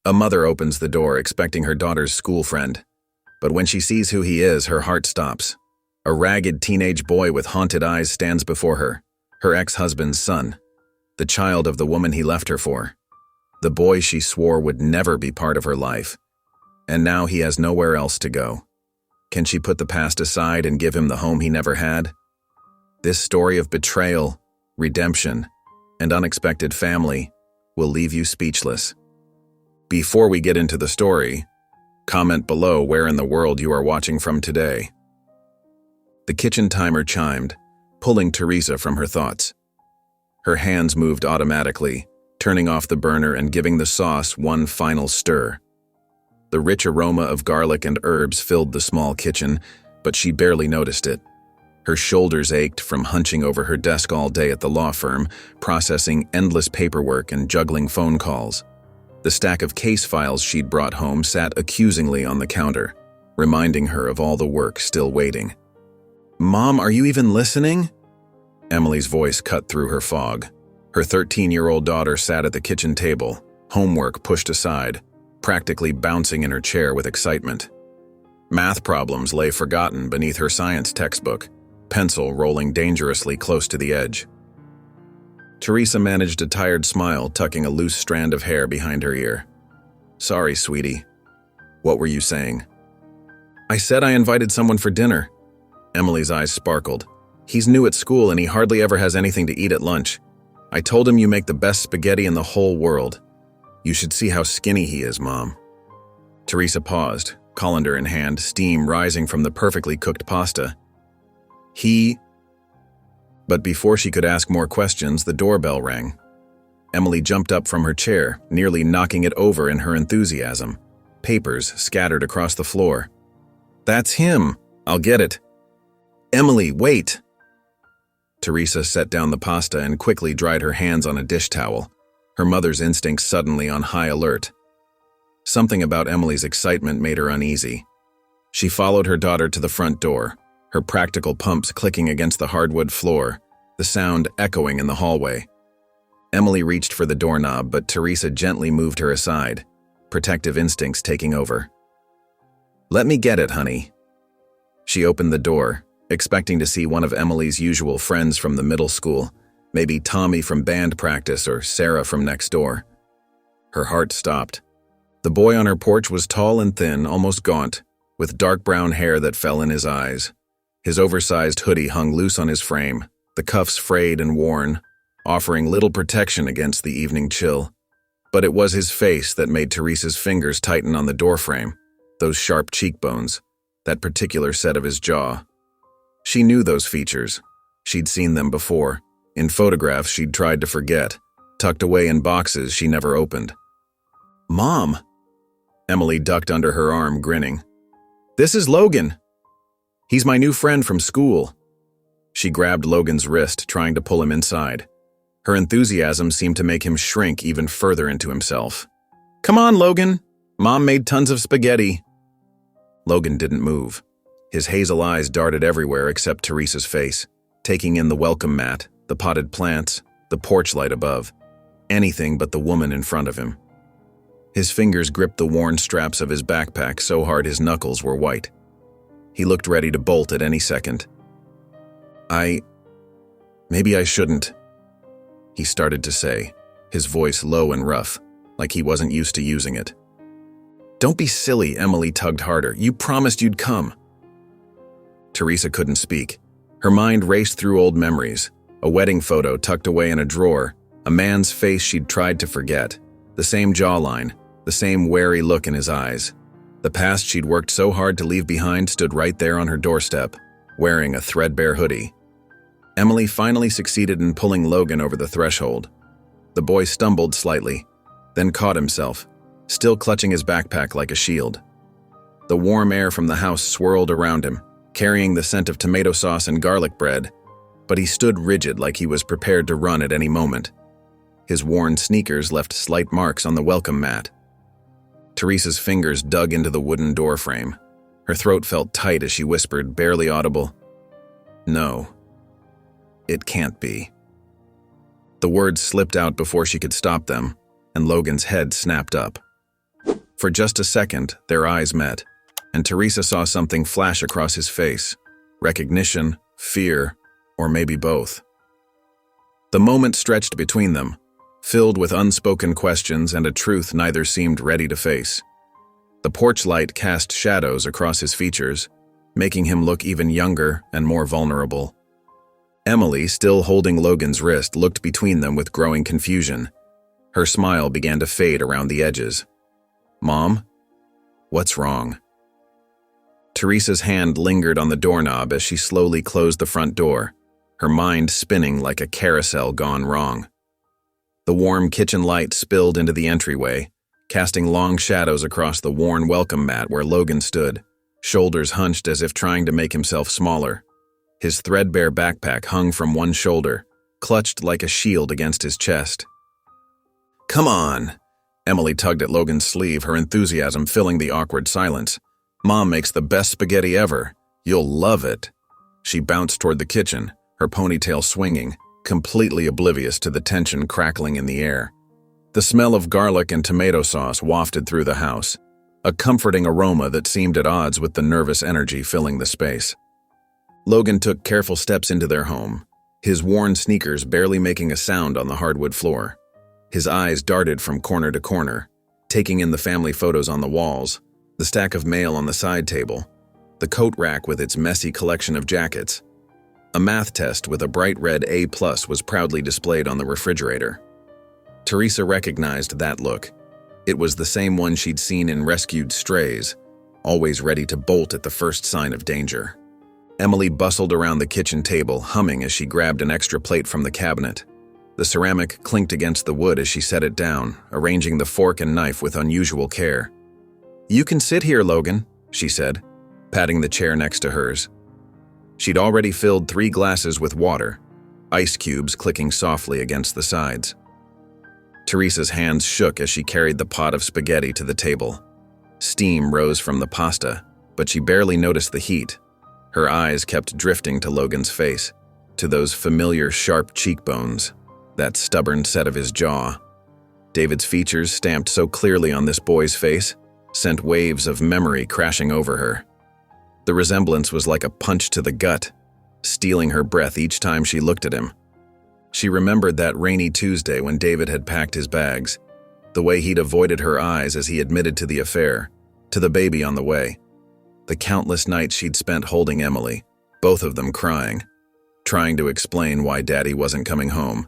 A mother opens the door expecting her daughter's school friend. But when she sees who he is, her heart stops. A ragged teenage boy with haunted eyes stands before her ex-husband's son, the child of the woman he left her for. The boy she swore would never be part of her life. And now he has nowhere else to go. Can she put the past aside and give him the home he never had? This story of betrayal, redemption, and unexpected family will leave you speechless. Before we get into the story, comment below where in the world you are watching from today. The kitchen timer chimed, pulling Teresa from her thoughts. Her hands moved automatically, turning off the burner and giving the sauce one final stir. The rich aroma of garlic and herbs filled the small kitchen, but she barely noticed it. Her shoulders ached from hunching over her desk all day at the law firm, processing endless paperwork and juggling phone calls. The stack of case files she'd brought home sat accusingly on the counter, reminding her of all the work still waiting. "Mom, are you even listening?" Emily's voice cut through her fog. Her 13-year-old daughter sat at the kitchen table, homework pushed aside, practically bouncing in her chair with excitement. Math problems lay forgotten beneath her science textbook, pencil rolling dangerously close to the edge. Teresa managed a tired smile, tucking a loose strand of hair behind her ear. "Sorry, sweetie. What were you saying?" "I said I invited someone for dinner." Emily's eyes sparkled. "He's new at school and he hardly ever has anything to eat at lunch. I told him you make the best spaghetti in the whole world. You should see how skinny he is, Mom." Teresa paused, colander in hand, steam rising from the perfectly cooked pasta. But before she could ask more questions, the doorbell rang. Emily jumped up from her chair, nearly knocking it over in her enthusiasm. Papers scattered across the floor. "That's him! I'll get it." "Emily, wait!" Teresa set down the pasta and quickly dried her hands on a dish towel, her mother's instincts suddenly on high alert. Something about Emily's excitement made her uneasy. She followed her daughter to the front door, her practical pumps clicking against the hardwood floor, the sound echoing in the hallway. Emily reached for the doorknob, but Teresa gently moved her aside, protective instincts taking over. "Let me get it, honey." She opened the door, expecting to see one of Emily's usual friends from the middle school, maybe Tommy from band practice or Sarah from next door. Her heart stopped. The boy on her porch was tall and thin, almost gaunt, with dark brown hair that fell in his eyes. His oversized hoodie hung loose on his frame, the cuffs frayed and worn, offering little protection against the evening chill. But it was his face that made Teresa's fingers tighten on the doorframe, those sharp cheekbones, that particular set of his jaw. She knew those features. She'd seen them before, in photographs she'd tried to forget, tucked away in boxes she never opened. "Mom!" Emily ducked under her arm, grinning. "This is Logan. He's my new friend from school." She grabbed Logan's wrist, trying to pull him inside. Her enthusiasm seemed to make him shrink even further into himself. "Come on, Logan. Mom made tons of spaghetti." Logan didn't move. His hazel eyes darted everywhere except Teresa's face, taking in the welcome mat, the potted plants, the porch light above, anything but the woman in front of him. His fingers gripped the worn straps of his backpack so hard his knuckles were white. He looked ready to bolt at any second. Maybe I shouldn't," he started to say, his voice low and rough, like he wasn't used to using it. "Don't be silly," Emily tugged harder. "You promised you'd come." Teresa couldn't speak. Her mind raced through old memories, a wedding photo tucked away in a drawer, a man's face she'd tried to forget, the same jawline, the same wary look in his eyes. The past she'd worked so hard to leave behind stood right there on her doorstep, wearing a threadbare hoodie. Emily finally succeeded in pulling Logan over the threshold. The boy stumbled slightly, then caught himself, still clutching his backpack like a shield. The warm air from the house swirled around him, carrying the scent of tomato sauce and garlic bread, but he stood rigid like he was prepared to run at any moment. His worn sneakers left slight marks on the welcome mat. Teresa's fingers dug into the wooden doorframe. Her throat felt tight as she whispered, barely audible, "No, it can't be." The words slipped out before she could stop them, and Logan's head snapped up. For just a second, their eyes met, and Teresa saw something flash across his face. Recognition, fear, or maybe both. The moment stretched between them, filled with unspoken questions and a truth neither seemed ready to face. The porch light cast shadows across his features, making him look even younger and more vulnerable. Emily, still holding Logan's wrist, looked between them with growing confusion. Her smile began to fade around the edges. "Mom? What's wrong?" Teresa's hand lingered on the doorknob as she slowly closed the front door, her mind spinning like a carousel gone wrong. The warm kitchen light spilled into the entryway, casting long shadows across the worn welcome mat where Logan stood, shoulders hunched as if trying to make himself smaller. His threadbare backpack hung from one shoulder, clutched like a shield against his chest. "Come on!" Emily tugged at Logan's sleeve, her enthusiasm filling the awkward silence. "Mom makes the best spaghetti ever. You'll love it." She bounced toward the kitchen, her ponytail swinging, completely oblivious to the tension crackling in the air. The smell of garlic and tomato sauce wafted through the house, a comforting aroma that seemed at odds with the nervous energy filling the space. Logan took careful steps into their home, his worn sneakers barely making a sound on the hardwood floor. His eyes darted from corner to corner, taking in the family photos on the walls, the stack of mail on the side table, the coat rack with its messy collection of jackets. A math test with a bright red A+ was proudly displayed on the refrigerator. Teresa recognized that look. It was the same one she'd seen in Rescued Strays, always ready to bolt at the first sign of danger. Emily bustled around the kitchen table, humming as she grabbed an extra plate from the cabinet. The ceramic clinked against the wood as she set it down, arranging the fork and knife with unusual care. "You can sit here, Logan," she said, patting the chair next to hers. She'd already filled 3 glasses with water, ice cubes clicking softly against the sides. Teresa's hands shook as she carried the pot of spaghetti to the table. Steam rose from the pasta, but she barely noticed the heat. Her eyes kept drifting to Logan's face, to those familiar sharp cheekbones, that stubborn set of his jaw. David's features, stamped so clearly on this boy's face, sent waves of memory crashing over her. The resemblance was like a punch to the gut, stealing her breath each time she looked at him. She remembered that rainy Tuesday when David had packed his bags, the way he'd avoided her eyes as he admitted to the affair, to the baby on the way. The countless nights she'd spent holding Emily, both of them crying, trying to explain why Daddy wasn't coming home.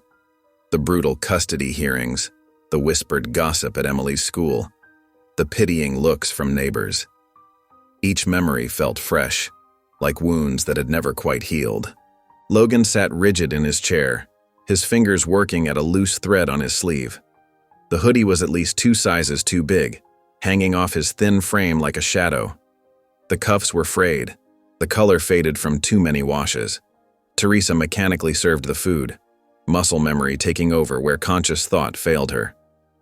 The brutal custody hearings, the whispered gossip at Emily's school, the pitying looks from neighbors. Each memory felt fresh, like wounds that had never quite healed. Logan sat rigid in his chair, his fingers working at a loose thread on his sleeve. The hoodie was at least 2 sizes too big, hanging off his thin frame like a shadow. The cuffs were frayed, the color faded from too many washes. Teresa mechanically served the food, muscle memory taking over where conscious thought failed her.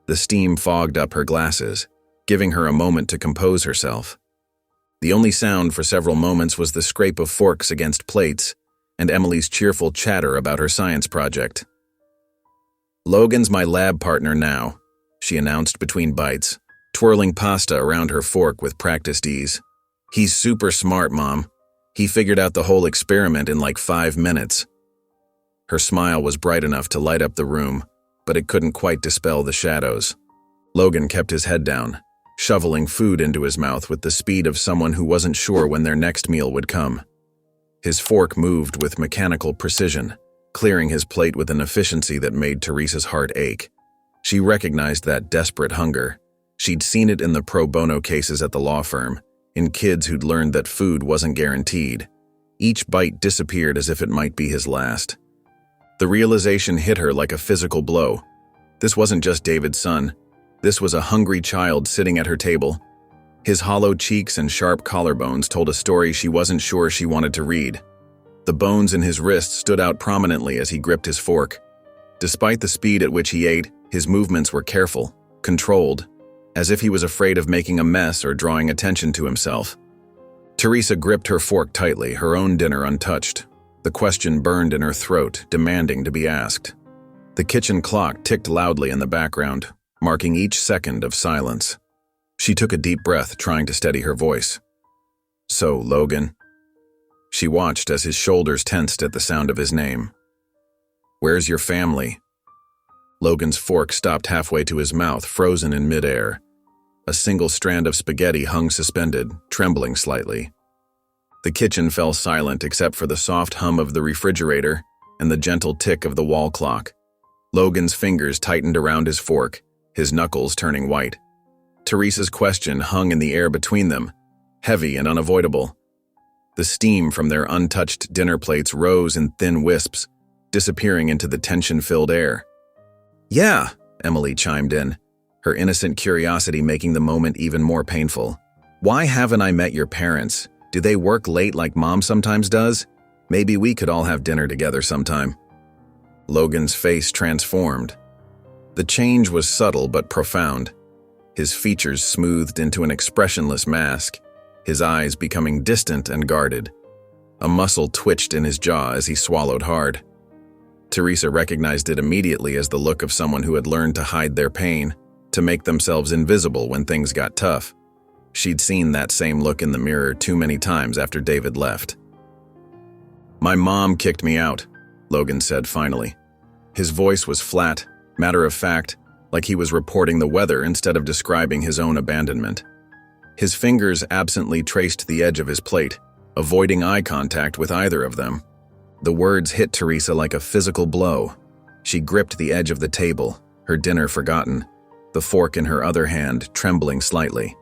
The steam fogged up her glasses, giving her a moment to compose herself. The only sound for several moments was the scrape of forks against plates and Emily's cheerful chatter about her science project. "Logan's my lab partner now," she announced between bites, twirling pasta around her fork with practiced ease. "He's super smart, Mom. He figured out the whole experiment in like 5 minutes." Her smile was bright enough to light up the room, but it couldn't quite dispel the shadows. Logan kept his head down, shoveling food into his mouth with the speed of someone who wasn't sure when their next meal would come. His fork moved with mechanical precision, clearing his plate with an efficiency that made Teresa's heart ache. She recognized that desperate hunger. She'd seen it in the pro bono cases at the law firm, in kids who'd learned that food wasn't guaranteed. Each bite disappeared as if it might be his last. The realization hit her like a physical blow. This wasn't just David's son. This was a hungry child sitting at her table. His hollow cheeks and sharp collarbones told a story she wasn't sure she wanted to read. The bones in his wrist stood out prominently as he gripped his fork. Despite the speed at which he ate, his movements were careful, controlled, as if he was afraid of making a mess or drawing attention to himself. Teresa gripped her fork tightly, her own dinner untouched. The question burned in her throat, demanding to be asked. The kitchen clock ticked loudly in the background, marking each second of silence. She took a deep breath, trying to steady her voice. "So, Logan." She watched as his shoulders tensed at the sound of his name. "Where's your family?" Logan's fork stopped halfway to his mouth, frozen in midair. A single strand of spaghetti hung suspended, trembling slightly. The kitchen fell silent except for the soft hum of the refrigerator and the gentle tick of the wall clock. Logan's fingers tightened around his fork, his knuckles turning white. Teresa's question hung in the air between them, heavy and unavoidable. The steam from their untouched dinner plates rose in thin wisps, disappearing into the tension-filled air. "Yeah," Emily chimed in, her innocent curiosity making the moment even more painful. "Why haven't I met your parents? Do they work late like Mom sometimes does? Maybe we could all have dinner together sometime." Logan's face transformed. The change was subtle but profound. His features smoothed into an expressionless mask, his eyes becoming distant and guarded. A muscle twitched in his jaw as he swallowed hard. Teresa recognized it immediately as the look of someone who had learned to hide their pain, to make themselves invisible when things got tough. She'd seen that same look in the mirror too many times after David left. "My mom kicked me out," Logan said finally. His voice was flat, matter-of-fact, like he was reporting the weather instead of describing his own abandonment. His fingers absently traced the edge of his plate, avoiding eye contact with either of them. The words hit Teresa like a physical blow. She gripped the edge of the table, her dinner forgotten, the fork in her other hand trembling slightly.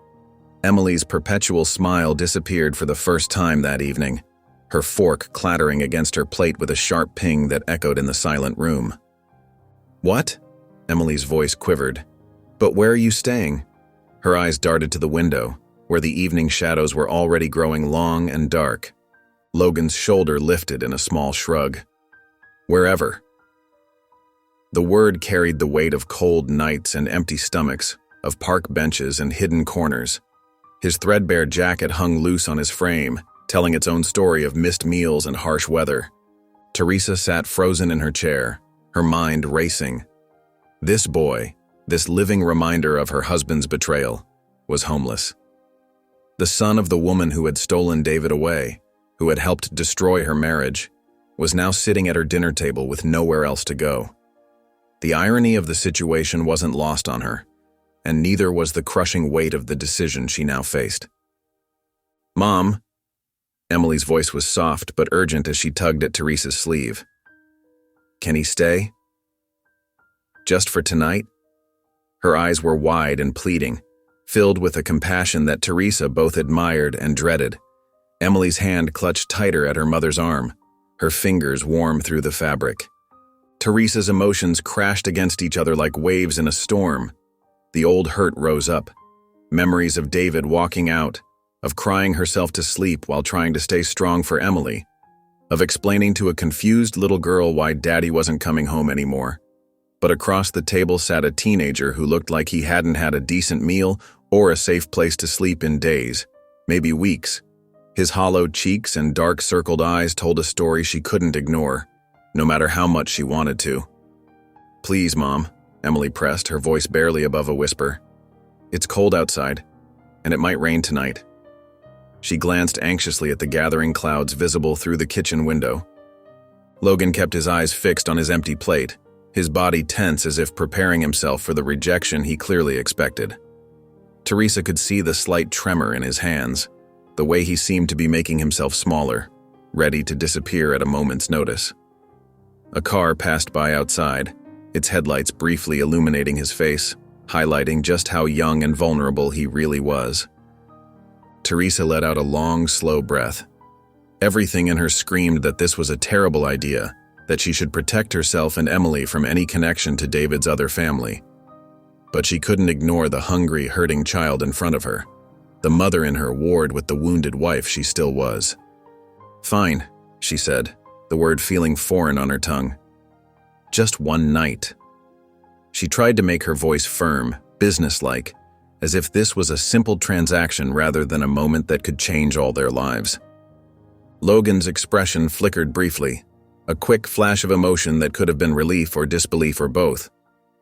Emily's perpetual smile disappeared for the first time that evening, her fork clattering against her plate with a sharp ping that echoed in the silent room. "What?" Emily's voice quivered. "But where are you staying?" Her eyes darted to the window, where the evening shadows were already growing long and dark. Logan's shoulder lifted in a small shrug. "Wherever." The word carried the weight of cold nights and empty stomachs, of park benches and hidden corners. His threadbare jacket hung loose on his frame, telling its own story of missed meals and harsh weather. Teresa sat frozen in her chair, her mind racing. This boy, this living reminder of her husband's betrayal, was homeless. The son of the woman who had stolen David away, who had helped destroy her marriage, was now sitting at her dinner table with nowhere else to go. The irony of the situation wasn't lost on her, and neither was the crushing weight of the decision she now faced. "Mom," Emily's voice was soft but urgent as she tugged at Teresa's sleeve. "Can he stay? Just for tonight?" Her eyes were wide and pleading, filled with a compassion that Teresa both admired and dreaded. Emily's hand clutched tighter at her mother's arm, her fingers warm through the fabric. Teresa's emotions crashed against each other like waves in a storm. The old hurt rose up. Memories of David walking out, of crying herself to sleep while trying to stay strong for Emily, of explaining to a confused little girl why Daddy wasn't coming home anymore. But across the table sat a teenager who looked like he hadn't had a decent meal or a safe place to sleep in days, maybe weeks. His hollowed cheeks and dark circled eyes told a story she couldn't ignore, no matter how much she wanted to. "Please, Mom," Emily pressed, her voice barely above a whisper. "It's cold outside, and it might rain tonight." She glanced anxiously at the gathering clouds visible through the kitchen window. Logan kept his eyes fixed on his empty plate, his body tense as if preparing himself for the rejection he clearly expected. Teresa could see the slight tremor in his hands, the way he seemed to be making himself smaller, ready to disappear at a moment's notice. A car passed by outside, its headlights briefly illuminating his face, highlighting just how young and vulnerable he really was. Teresa let out a long, slow breath. Everything in her screamed that this was a terrible idea, that she should protect herself and Emily from any connection to David's other family. But she couldn't ignore the hungry, hurting child in front of her, the mother in her warred with the wounded wife she still was. "Fine," she said, the word feeling foreign on her tongue. "Just one night." She tried to make her voice firm, businesslike, as if this was a simple transaction rather than a moment that could change all their lives. Logan's expression flickered briefly, a quick flash of emotion that could have been relief or disbelief or both,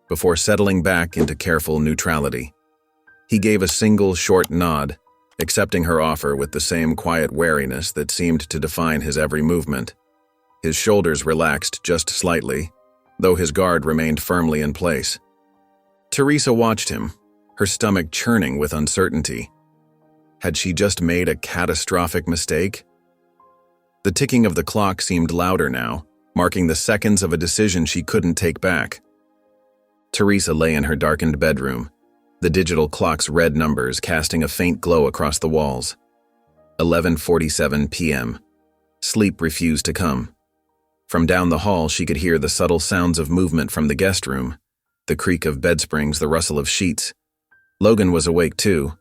before settling back into careful neutrality. He gave a single short nod, accepting her offer with the same quiet wariness that seemed to define his every movement. His shoulders relaxed just slightly, though his guard remained firmly in place. Teresa watched him, her stomach churning with uncertainty. Had she just made a catastrophic mistake? The ticking of the clock seemed louder now, marking the seconds of a decision she couldn't take back. Teresa lay in her darkened bedroom, the digital clock's red numbers casting a faint glow across the walls. 11:47 p.m. Sleep refused to come. From down the hall, she could hear the subtle sounds of movement from the guest room, the creak of bed springs, the rustle of sheets. Logan was awake too,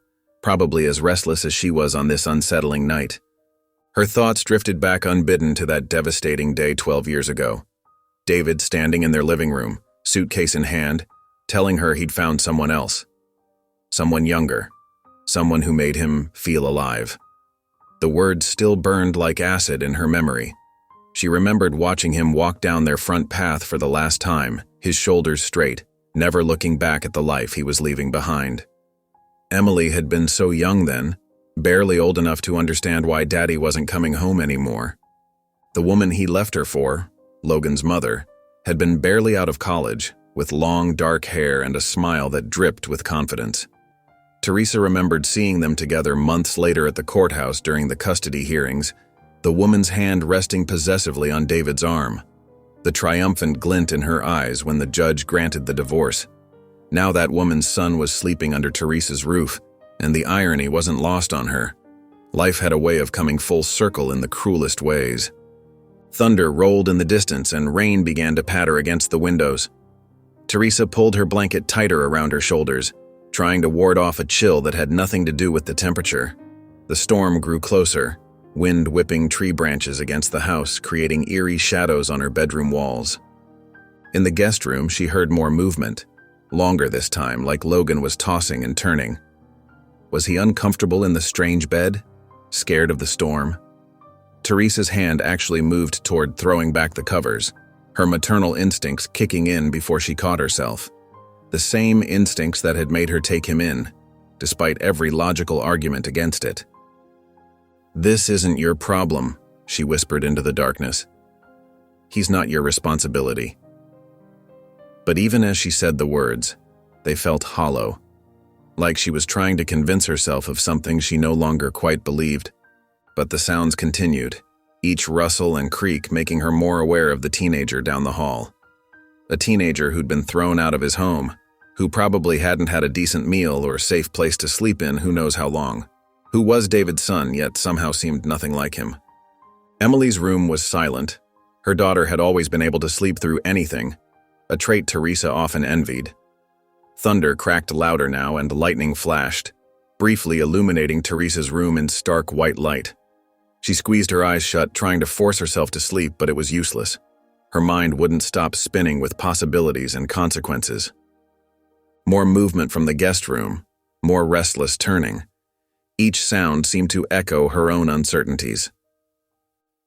probably as restless as she was on this unsettling night. Her thoughts drifted back unbidden to that devastating day 12 years ago. David standing in their living room, suitcase in hand, telling her he'd found someone else. Someone younger. Someone who made him feel alive. The words still burned like acid in her memory. She remembered watching him walk down their front path for the last time, his shoulders straight, never looking back at the life he was leaving behind. Emily had been so young then, barely old enough to understand why Daddy wasn't coming home anymore. The woman he left her for, Logan's mother, had been barely out of college, with long dark hair and a smile that dripped with confidence. Teresa remembered seeing them together months later at the courthouse during the custody hearings, the woman's hand resting possessively on David's arm, the triumphant glint in her eyes when the judge granted the divorce. Now that woman's son was sleeping under Teresa's roof, and the irony wasn't lost on her. Life had a way of coming full circle in the cruelest ways. Thunder rolled in the distance and rain began to patter against the windows. Teresa pulled her blanket tighter around her shoulders, trying to ward off a chill that had nothing to do with the temperature. The storm grew closer, wind whipping tree branches against the house, creating eerie shadows on her bedroom walls. In the guest room, she heard more movement, longer this time, like Logan was tossing and turning. Was he uncomfortable in the strange bed, scared of the storm? Teresa's hand actually moved toward throwing back the covers, her maternal instincts kicking in before she caught herself. The same instincts that had made her take him in, despite every logical argument against it. "This isn't your problem," she whispered into the darkness. "He's not your responsibility." But even as she said the words, they felt hollow, like she was trying to convince herself of something she no longer quite believed. But the sounds continued, each rustle and creak making her more aware of the teenager down the hall. A teenager who'd been thrown out of his home, who probably hadn't had a decent meal or safe place to sleep in who knows how long, who was David's son yet somehow seemed nothing like him. Emily's room was silent. Her daughter had always been able to sleep through anything, a trait Teresa often envied. Thunder cracked louder now and lightning flashed, briefly illuminating Teresa's room in stark white light. She squeezed her eyes shut, trying to force herself to sleep, but it was useless. Her mind wouldn't stop spinning with possibilities and consequences. More movement from the guest room, more restless turning. Each sound seemed to echo her own uncertainties.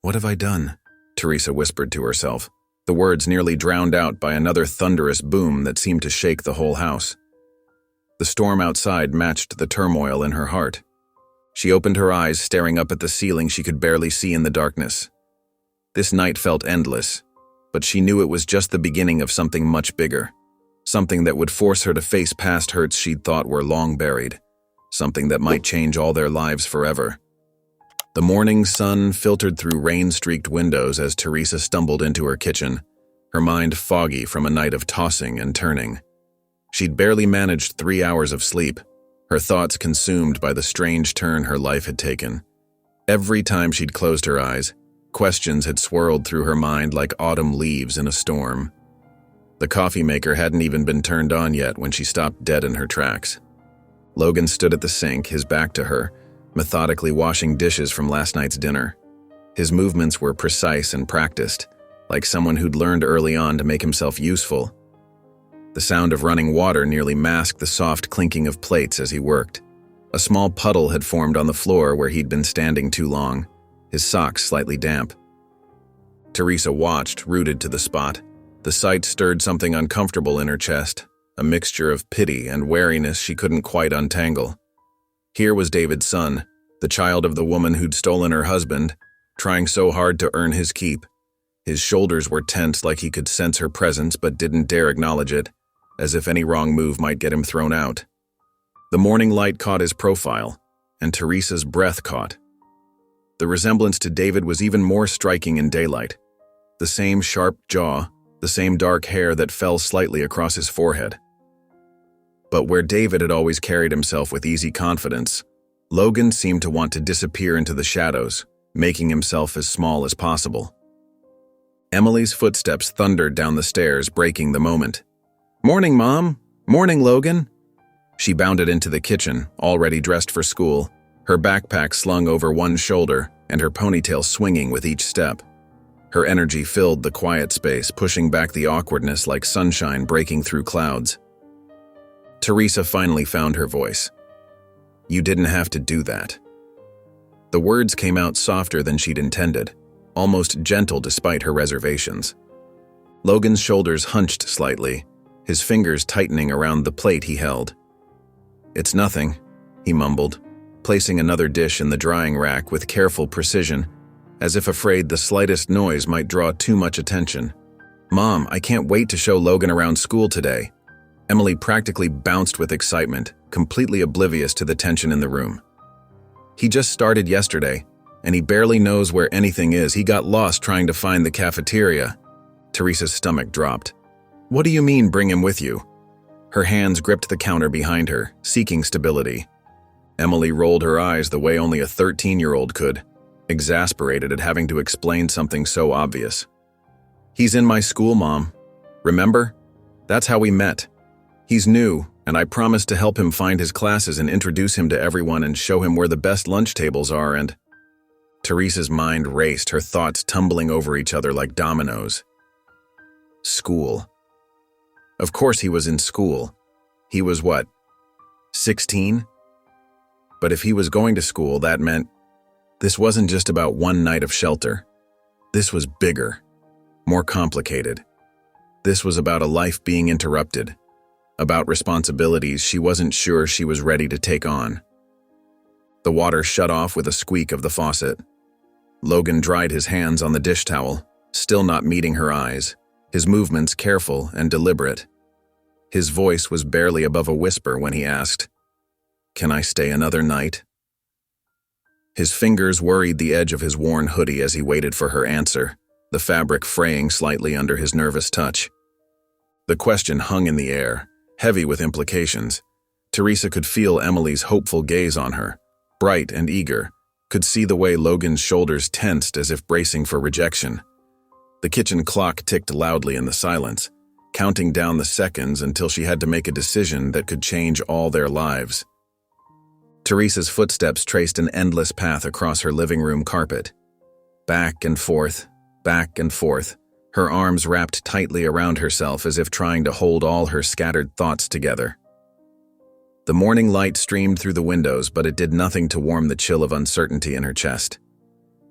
"What have I done?" Teresa whispered to herself, the words nearly drowned out by another thunderous boom that seemed to shake the whole house. The storm outside matched the turmoil in her heart. She opened her eyes, staring up at the ceiling she could barely see in the darkness. This night felt endless, but she knew it was just the beginning of something much bigger, something that would force her to face past hurts she'd thought were long buried, something that might change all their lives forever. The morning sun filtered through rain-streaked windows as Teresa stumbled into her kitchen, her mind foggy from a night of tossing and turning. She'd barely managed 3 hours of sleep, her thoughts consumed by the strange turn her life had taken. Every time she'd closed her eyes, questions had swirled through her mind like autumn leaves in a storm. The coffee maker hadn't even been turned on yet when she stopped dead in her tracks. Logan stood at the sink, his back to her, methodically washing dishes from last night's dinner. His movements were precise and practiced, like someone who'd learned early on to make himself useful. The sound of running water nearly masked the soft clinking of plates as he worked. A small puddle had formed on the floor where he'd been standing too long, his socks slightly damp. Teresa watched, rooted to the spot. The sight stirred something uncomfortable in her chest, a mixture of pity and wariness she couldn't quite untangle. Here was David's son, the child of the woman who'd stolen her husband, trying so hard to earn his keep. His shoulders were tense like he could sense her presence but didn't dare acknowledge it, as if any wrong move might get him thrown out. The morning light caught his profile, and Teresa's breath caught. The resemblance to David was even more striking in daylight. The same sharp jaw, the same dark hair that fell slightly across his forehead. But where David had always carried himself with easy confidence, Logan seemed to want to disappear into the shadows, making himself as small as possible. Emily's footsteps thundered down the stairs, breaking the moment. "Morning, Mom! Morning, Logan!" She bounded into the kitchen, already dressed for school, her backpack slung over one shoulder and her ponytail swinging with each step. Her energy filled the quiet space, pushing back the awkwardness like sunshine breaking through clouds. Teresa finally found her voice. "You didn't have to do that." The words came out softer than she'd intended, almost gentle despite her reservations. Logan's shoulders hunched slightly, his fingers tightening around the plate he held. "It's nothing," he mumbled, placing another dish in the drying rack with careful precision, as if afraid the slightest noise might draw too much attention. "Mom, I can't wait to show Logan around school today." Emily practically bounced with excitement, completely oblivious to the tension in the room. "He just started yesterday, and he barely knows where anything is. He got lost trying to find the cafeteria." Teresa's stomach dropped. "What do you mean, bring him with you?" Her hands gripped the counter behind her, seeking stability. Emily rolled her eyes the way only a 13-year-old could, exasperated at having to explain something so obvious. "He's in my school, Mom. Remember? That's how we met. He's new, and I promised to help him find his classes and introduce him to everyone and show him where the best lunch tables are and—" Teresa's mind raced, her thoughts tumbling over each other like dominoes. School. Of course he was in school. He was what, 16? But if he was going to school, that meant this wasn't just about one night of shelter. This was bigger, more complicated. This was about a life being interrupted, about responsibilities she wasn't sure she was ready to take on. The water shut off with a squeak of the faucet. Logan dried his hands on the dish towel, still not meeting her eyes, his movements careful and deliberate. His voice was barely above a whisper when he asked, "Can I stay another night?" His fingers worried the edge of his worn hoodie as he waited for her answer, the fabric fraying slightly under his nervous touch. The question hung in the air, heavy with implications. Teresa could feel Emily's hopeful gaze on her, bright and eager, could see the way Logan's shoulders tensed as if bracing for rejection. The kitchen clock ticked loudly in the silence, counting down the seconds until she had to make a decision that could change all their lives. Teresa's footsteps traced an endless path across her living room carpet. Back and forth, her arms wrapped tightly around herself as if trying to hold all her scattered thoughts together. The morning light streamed through the windows, but it did nothing to warm the chill of uncertainty in her chest.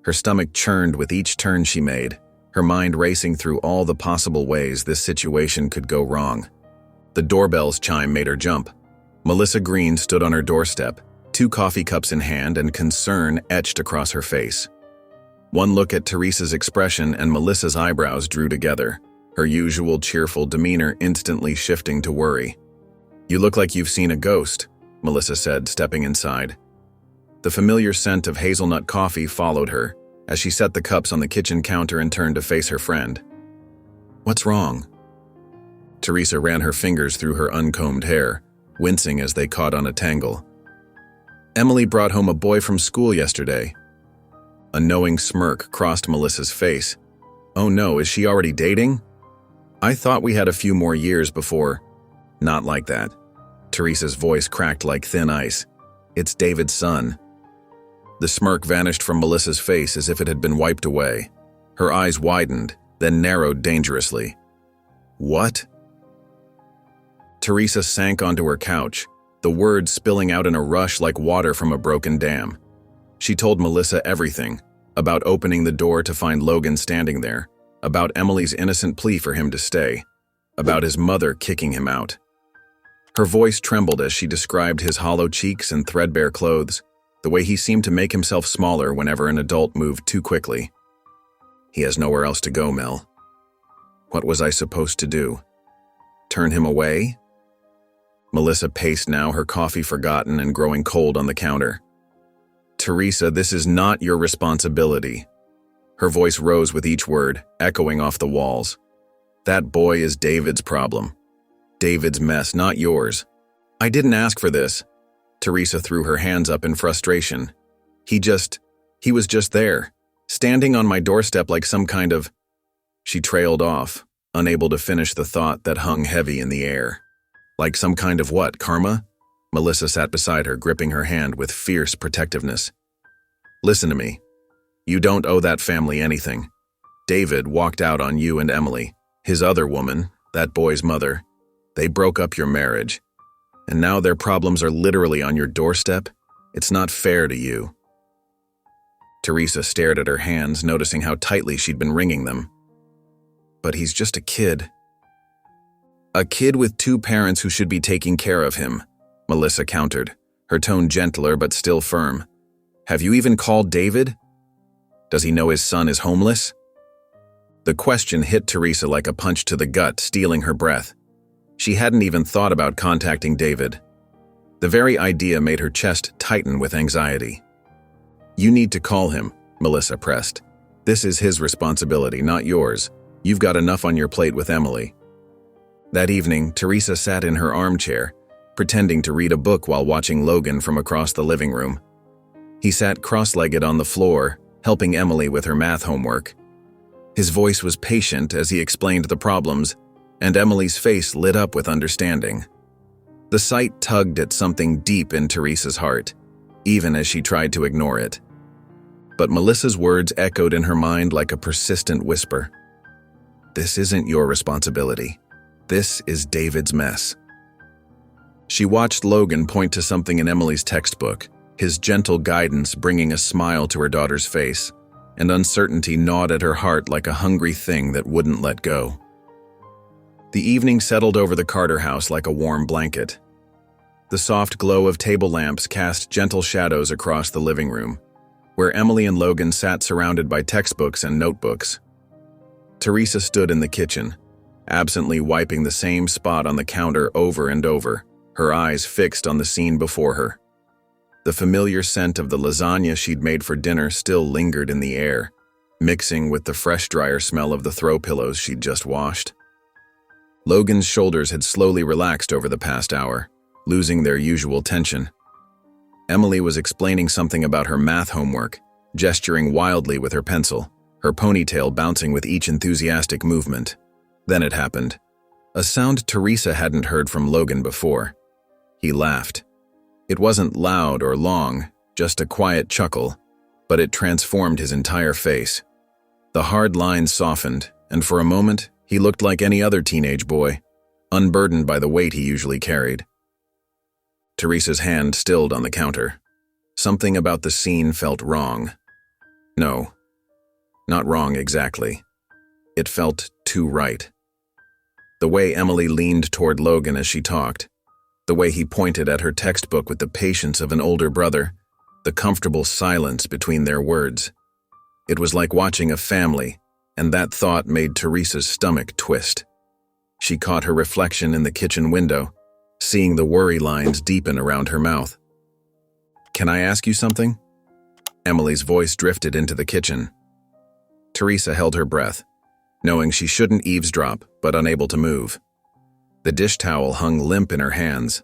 Her stomach churned with each turn she made, her mind racing through all the possible ways this situation could go wrong. The doorbell's chime made her jump. Melissa Green stood on her doorstep, 2 coffee cups in hand and concern etched across her face. One look at Teresa's expression and Melissa's eyebrows drew together, her usual cheerful demeanor instantly shifting to worry. "You look like you've seen a ghost," Melissa said, stepping inside. The familiar scent of hazelnut coffee followed her as she set the cups on the kitchen counter and turned to face her friend. "What's wrong?" Teresa ran her fingers through her uncombed hair, wincing as they caught on a tangle. "Emily brought home a boy from school yesterday." A knowing smirk crossed Melissa's face. "Oh no, is she already dating? I thought we had a few more years before—" "Not like that." Teresa's voice cracked like thin ice. "It's David's son." The smirk vanished from Melissa's face as if it had been wiped away. Her eyes widened, then narrowed dangerously. "What?" Teresa sank onto her couch, the words spilling out in a rush like water from a broken dam. She told Melissa everything, about opening the door to find Logan standing there, about Emily's innocent plea for him to stay, about his mother kicking him out. Her voice trembled as she described his hollow cheeks and threadbare clothes, the way he seemed to make himself smaller whenever an adult moved too quickly. He has nowhere else to go, Mel. What was I supposed to do? Turn him away? Melissa paced now, her coffee forgotten and growing cold on the counter. Teresa, this is not your responsibility. Her voice rose with each word, echoing off the walls. That boy is David's problem. David's mess, not yours. I didn't ask for this. Teresa threw her hands up in frustration. He was just there, standing on my doorstep like some kind of... She trailed off, unable to finish the thought that hung heavy in the air. Like some kind of what, karma? Melissa sat beside her, gripping her hand with fierce protectiveness. Listen to me. You don't owe that family anything. David walked out on you and Emily. His other woman, that boy's mother, they broke up your marriage. And now their problems are literally on your doorstep? It's not fair to you. Teresa stared at her hands, noticing how tightly she'd been wringing them. But he's just a kid. A kid with two parents who should be taking care of him, Melissa countered, her tone gentler but still firm. Have you even called David? Does he know his son is homeless? The question hit Teresa like a punch to the gut, stealing her breath. She hadn't even thought about contacting David. The very idea made her chest tighten with anxiety. You need to call him, Melissa pressed. This is his responsibility, not yours. You've got enough on your plate with Emily. That evening, Teresa sat in her armchair, pretending to read a book while watching Logan from across the living room. He sat cross-legged on the floor, helping Emily with her math homework. His voice was patient as he explained the problems, and Emily's face lit up with understanding. The sight tugged at something deep in Teresa's heart, even as she tried to ignore it. But Melissa's words echoed in her mind like a persistent whisper. This isn't your responsibility. This is David's mess. She watched Logan point to something in Emily's textbook, his gentle guidance bringing a smile to her daughter's face, and uncertainty gnawed at her heart like a hungry thing that wouldn't let go. The evening settled over the Carter house like a warm blanket. The soft glow of table lamps cast gentle shadows across the living room, where Emily and Logan sat surrounded by textbooks and notebooks. Teresa stood in the kitchen, absently wiping the same spot on the counter over and over, her eyes fixed on the scene before her. The familiar scent of the lasagna she'd made for dinner still lingered in the air, mixing with the fresh dryer smell of the throw pillows she'd just washed. Logan's shoulders had slowly relaxed over the past hour, losing their usual tension. Emily was explaining something about her math homework, gesturing wildly with her pencil, her ponytail bouncing with each enthusiastic movement. Then it happened. A sound Teresa hadn't heard from Logan before. He laughed. It wasn't loud or long, just a quiet chuckle, but it transformed his entire face. The hard lines softened, and for a moment, he looked like any other teenage boy, unburdened by the weight he usually carried. Teresa's hand stilled on the counter. Something about the scene felt wrong. No, not wrong exactly. It felt too right. The way Emily leaned toward Logan as she talked, the way he pointed at her textbook with the patience of an older brother, the comfortable silence between their words. It was like watching a family, and that thought made Teresa's stomach twist. She caught her reflection in the kitchen window, seeing the worry lines deepen around her mouth. Can I ask you something? Emily's voice drifted into the kitchen. Teresa held her breath, knowing she shouldn't eavesdrop, but unable to move. The dish towel hung limp in her hands.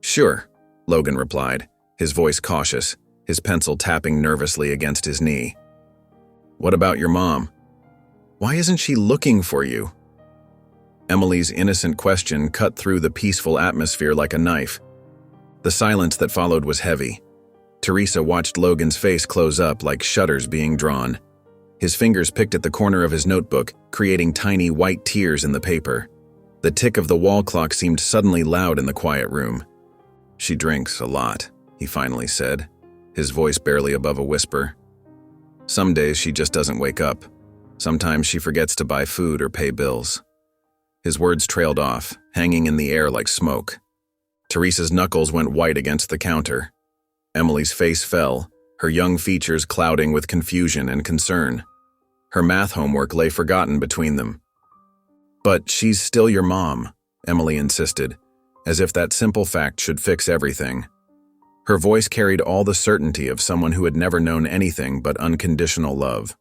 Sure, Logan replied, his voice cautious, his pencil tapping nervously against his knee. What about your mom? Why isn't she looking for you? Emily's innocent question cut through the peaceful atmosphere like a knife. The silence that followed was heavy. Teresa watched Logan's face close up like shutters being drawn. His fingers picked at the corner of his notebook, creating tiny white tears in the paper. The tick of the wall clock seemed suddenly loud in the quiet room. She drinks a lot, he finally said, his voice barely above a whisper. Some days she just doesn't wake up. Sometimes she forgets to buy food or pay bills. His words trailed off, hanging in the air like smoke. Teresa's knuckles went white against the counter. Emily's face fell, her young features clouding with confusion and concern. Her math homework lay forgotten between them. "But she's still your mom," Emily insisted, as if that simple fact should fix everything. Her voice carried all the certainty of someone who had never known anything but unconditional love.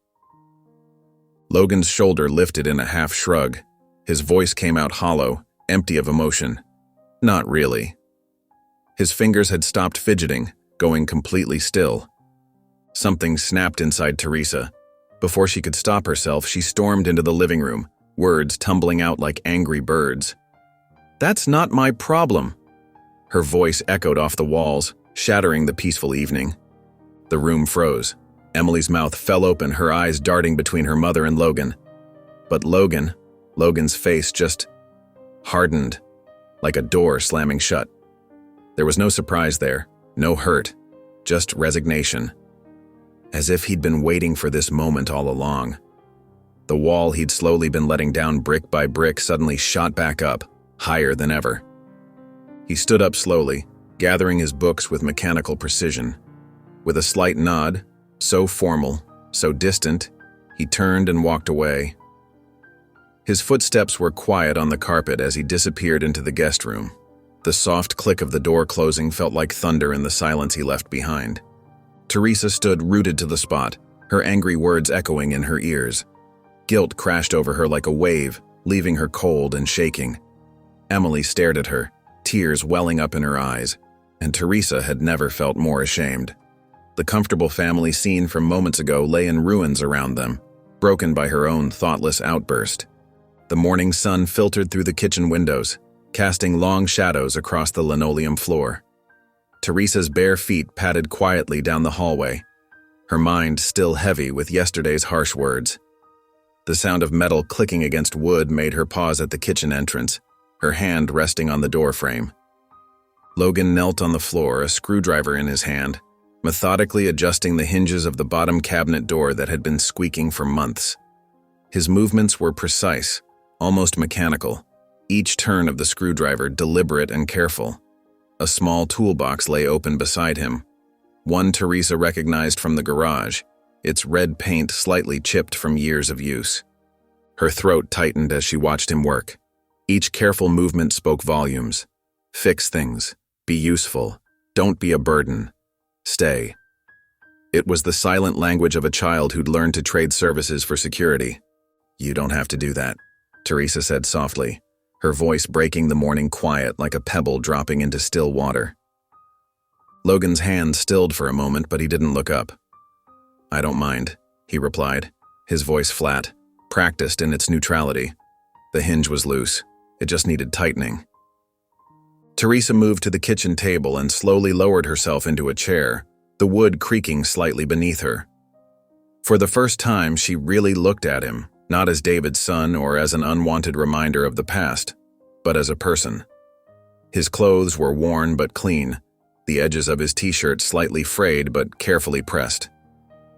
Logan's shoulder lifted in a half shrug. His voice came out hollow, empty of emotion. Not really. His fingers had stopped fidgeting, going completely still. Something snapped inside Teresa. Before she could stop herself, she stormed into the living room, words tumbling out like angry birds. "That's not my problem." Her voice echoed off the walls, shattering the peaceful evening. The room froze. Emily's mouth fell open, her eyes darting between her mother and Logan. But Logan's face just hardened, like a door slamming shut. There was no surprise there, no hurt, just resignation. As if he'd been waiting for this moment all along. The wall he'd slowly been letting down brick by brick suddenly shot back up, higher than ever. He stood up slowly, gathering his books with mechanical precision. With a slight nod, so formal, so distant, he turned and walked away. His footsteps were quiet on the carpet as he disappeared into the guest room. The soft click of the door closing felt like thunder in the silence he left behind. Teresa stood rooted to the spot, her angry words echoing in her ears. Guilt crashed over her like a wave, leaving her cold and shaking. Emily stared at her, tears welling up in her eyes, and Teresa had never felt more ashamed. The comfortable family scene from moments ago lay in ruins around them, broken by her own thoughtless outburst. The morning sun filtered through the kitchen windows, casting long shadows across the linoleum floor. Teresa's bare feet padded quietly down the hallway, her mind still heavy with yesterday's harsh words. The sound of metal clicking against wood made her pause at the kitchen entrance, her hand resting on the door frame. Logan knelt on the floor, a screwdriver in his hand, methodically adjusting the hinges of the bottom cabinet door that had been squeaking for months. His movements were precise, almost mechanical, each turn of the screwdriver deliberate and careful. A small toolbox lay open beside him, one Teresa recognized from the garage, its red paint slightly chipped from years of use. Her throat tightened as she watched him work. Each careful movement spoke volumes. Fix things. Be useful. Don't be a burden. Stay. It was the silent language of a child who'd learned to trade services for security. "You don't have to do that," Teresa said softly, her voice breaking the morning quiet like a pebble dropping into still water. Logan's hand stilled for a moment, but he didn't look up. "I don't mind," he replied, his voice flat, practiced in its neutrality. The hinge was loose. It just needed tightening. Teresa moved to the kitchen table and slowly lowered herself into a chair, the wood creaking slightly beneath her. For the first time, she really looked at him, not as David's son or as an unwanted reminder of the past, but as a person. His clothes were worn but clean, the edges of his t-shirt slightly frayed but carefully pressed.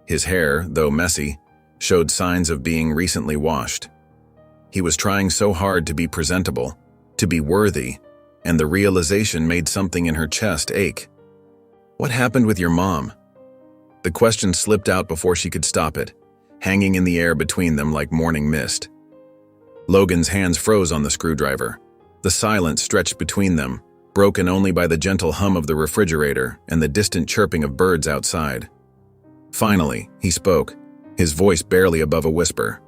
His hair, though messy, showed signs of being recently washed. He was trying so hard to be presentable, to be worthy, and the realization made something in her chest ache. "What happened with your mom?" The question slipped out before she could stop it, hanging in the air between them like morning mist. Logan's hands froze on the screwdriver. The silence stretched between them, broken only by the gentle hum of the refrigerator and the distant chirping of birds outside. Finally, he spoke, his voice barely above a whisper.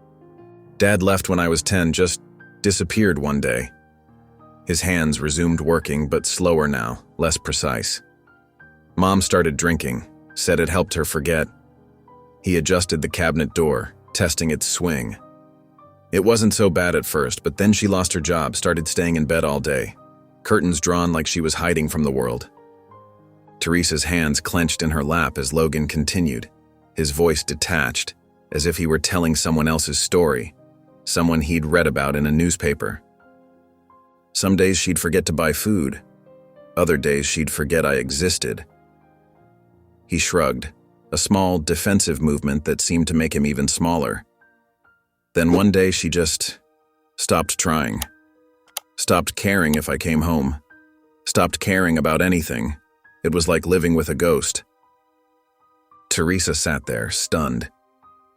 "Dad left when I was 10, just disappeared one day." His hands resumed working, but slower now, less precise. Mom started drinking, said it helped her forget. He adjusted the cabinet door, testing its swing. It wasn't so bad at first, but then she lost her job, started staying in bed all day, curtains drawn like she was hiding from the world. Teresa's hands clenched in her lap as Logan continued, his voice detached, as if he were telling someone else's story, someone he'd read about in a newspaper. Some days she'd forget to buy food. Other days she'd forget I existed. He shrugged, a small, defensive movement that seemed to make him even smaller. Then one day she just stopped trying. Stopped caring if I came home. Stopped caring about anything. It was like living with a ghost. Teresa sat there, stunned.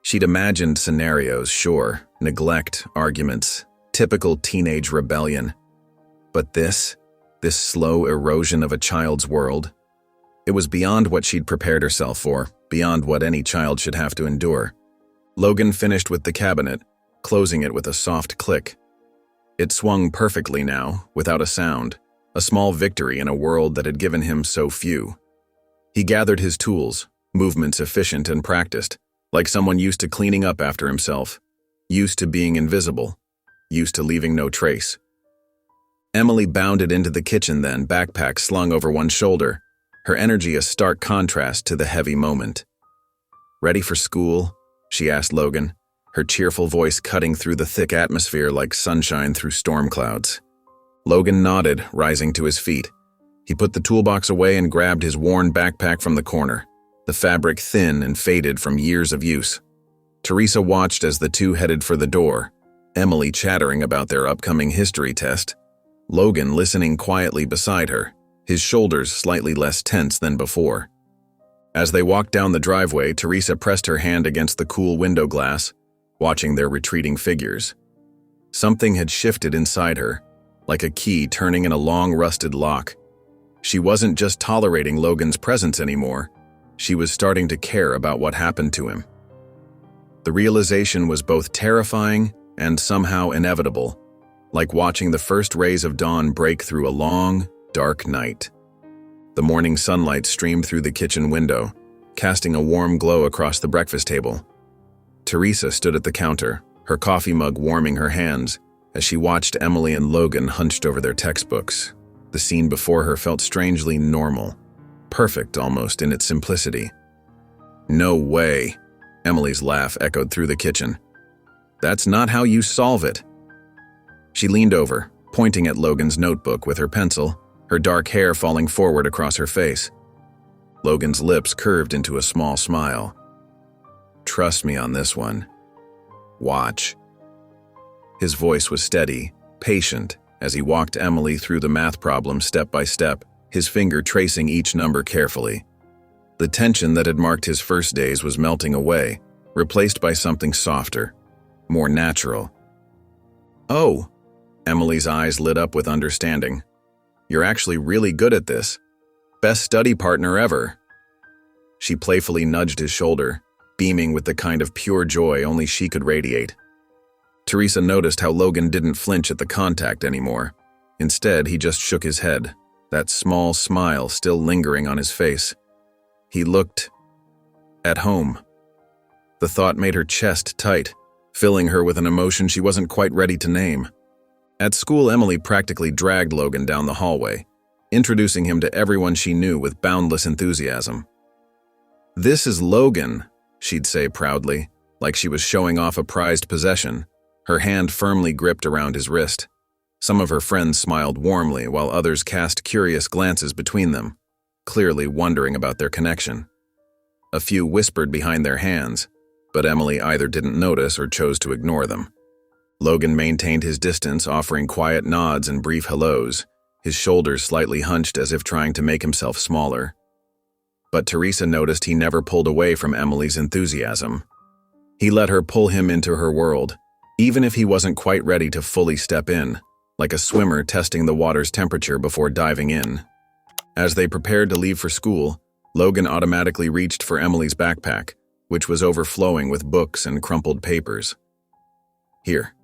She'd imagined scenarios, sure, neglect, arguments, typical teenage rebellion. But this slow erosion of a child's world, it was beyond what she'd prepared herself for, beyond what any child should have to endure. Logan finished with the cabinet, closing it with a soft click. It swung perfectly now, without a sound, a small victory in a world that had given him so few. He gathered his tools, movements efficient and practiced, like someone used to cleaning up after himself, used to being invisible, used to leaving no trace. Emily bounded into the kitchen then, backpack slung over one shoulder, her energy a stark contrast to the heavy moment. "Ready for school?" she asked Logan, her cheerful voice cutting through the thick atmosphere like sunshine through storm clouds. Logan nodded, rising to his feet. He put the toolbox away and grabbed his worn backpack from the corner, the fabric thin and faded from years of use. Teresa watched as the two headed for the door, Emily chattering about their upcoming history test, Logan listening quietly beside her, his shoulders slightly less tense than before. As they walked down the driveway, Teresa pressed her hand against the cool window glass, watching their retreating figures. Something had shifted inside her, like a key turning in a long rusted lock. She wasn't just tolerating Logan's presence anymore, she was starting to care about what happened to him. The realization was both terrifying and somehow inevitable, like watching the first rays of dawn break through a long, dark night. The morning sunlight streamed through the kitchen window, casting a warm glow across the breakfast table. Teresa stood at the counter, her coffee mug warming her hands, as she watched Emily and Logan hunched over their textbooks. The scene before her felt strangely normal, perfect almost in its simplicity. "No way," Emily's laugh echoed through the kitchen. "That's not how you solve it." She leaned over, pointing at Logan's notebook with her pencil, her dark hair falling forward across her face. Logan's lips curved into a small smile. "Trust me on this one. Watch." His voice was steady, patient, as he walked Emily through the math problem step by step, his finger tracing each number carefully. The tension that had marked his first days was melting away, replaced by something softer, more natural. "Oh," Emily's eyes lit up with understanding. "You're actually really good at this. Best study partner ever." She playfully nudged his shoulder, beaming with the kind of pure joy only she could radiate. Teresa noticed how Logan didn't flinch at the contact anymore. Instead, he just shook his head, that small smile still lingering on his face. He looked at home. The thought made her chest tight, filling her with an emotion she wasn't quite ready to name. At school, Emily practically dragged Logan down the hallway, introducing him to everyone she knew with boundless enthusiasm. "This is Logan," she'd say proudly, like she was showing off a prized possession, her hand firmly gripped around his wrist. Some of her friends smiled warmly while others cast curious glances between them, clearly wondering about their connection. A few whispered behind their hands, but Emily either didn't notice or chose to ignore them. Logan maintained his distance, offering quiet nods and brief hellos, his shoulders slightly hunched as if trying to make himself smaller. But Teresa noticed he never pulled away from Emily's enthusiasm. He let her pull him into her world, even if he wasn't quite ready to fully step in, like a swimmer testing the water's temperature before diving in. As they prepared to leave for school, Logan automatically reached for Emily's backpack, which was overflowing with books and crumpled papers. "Here,"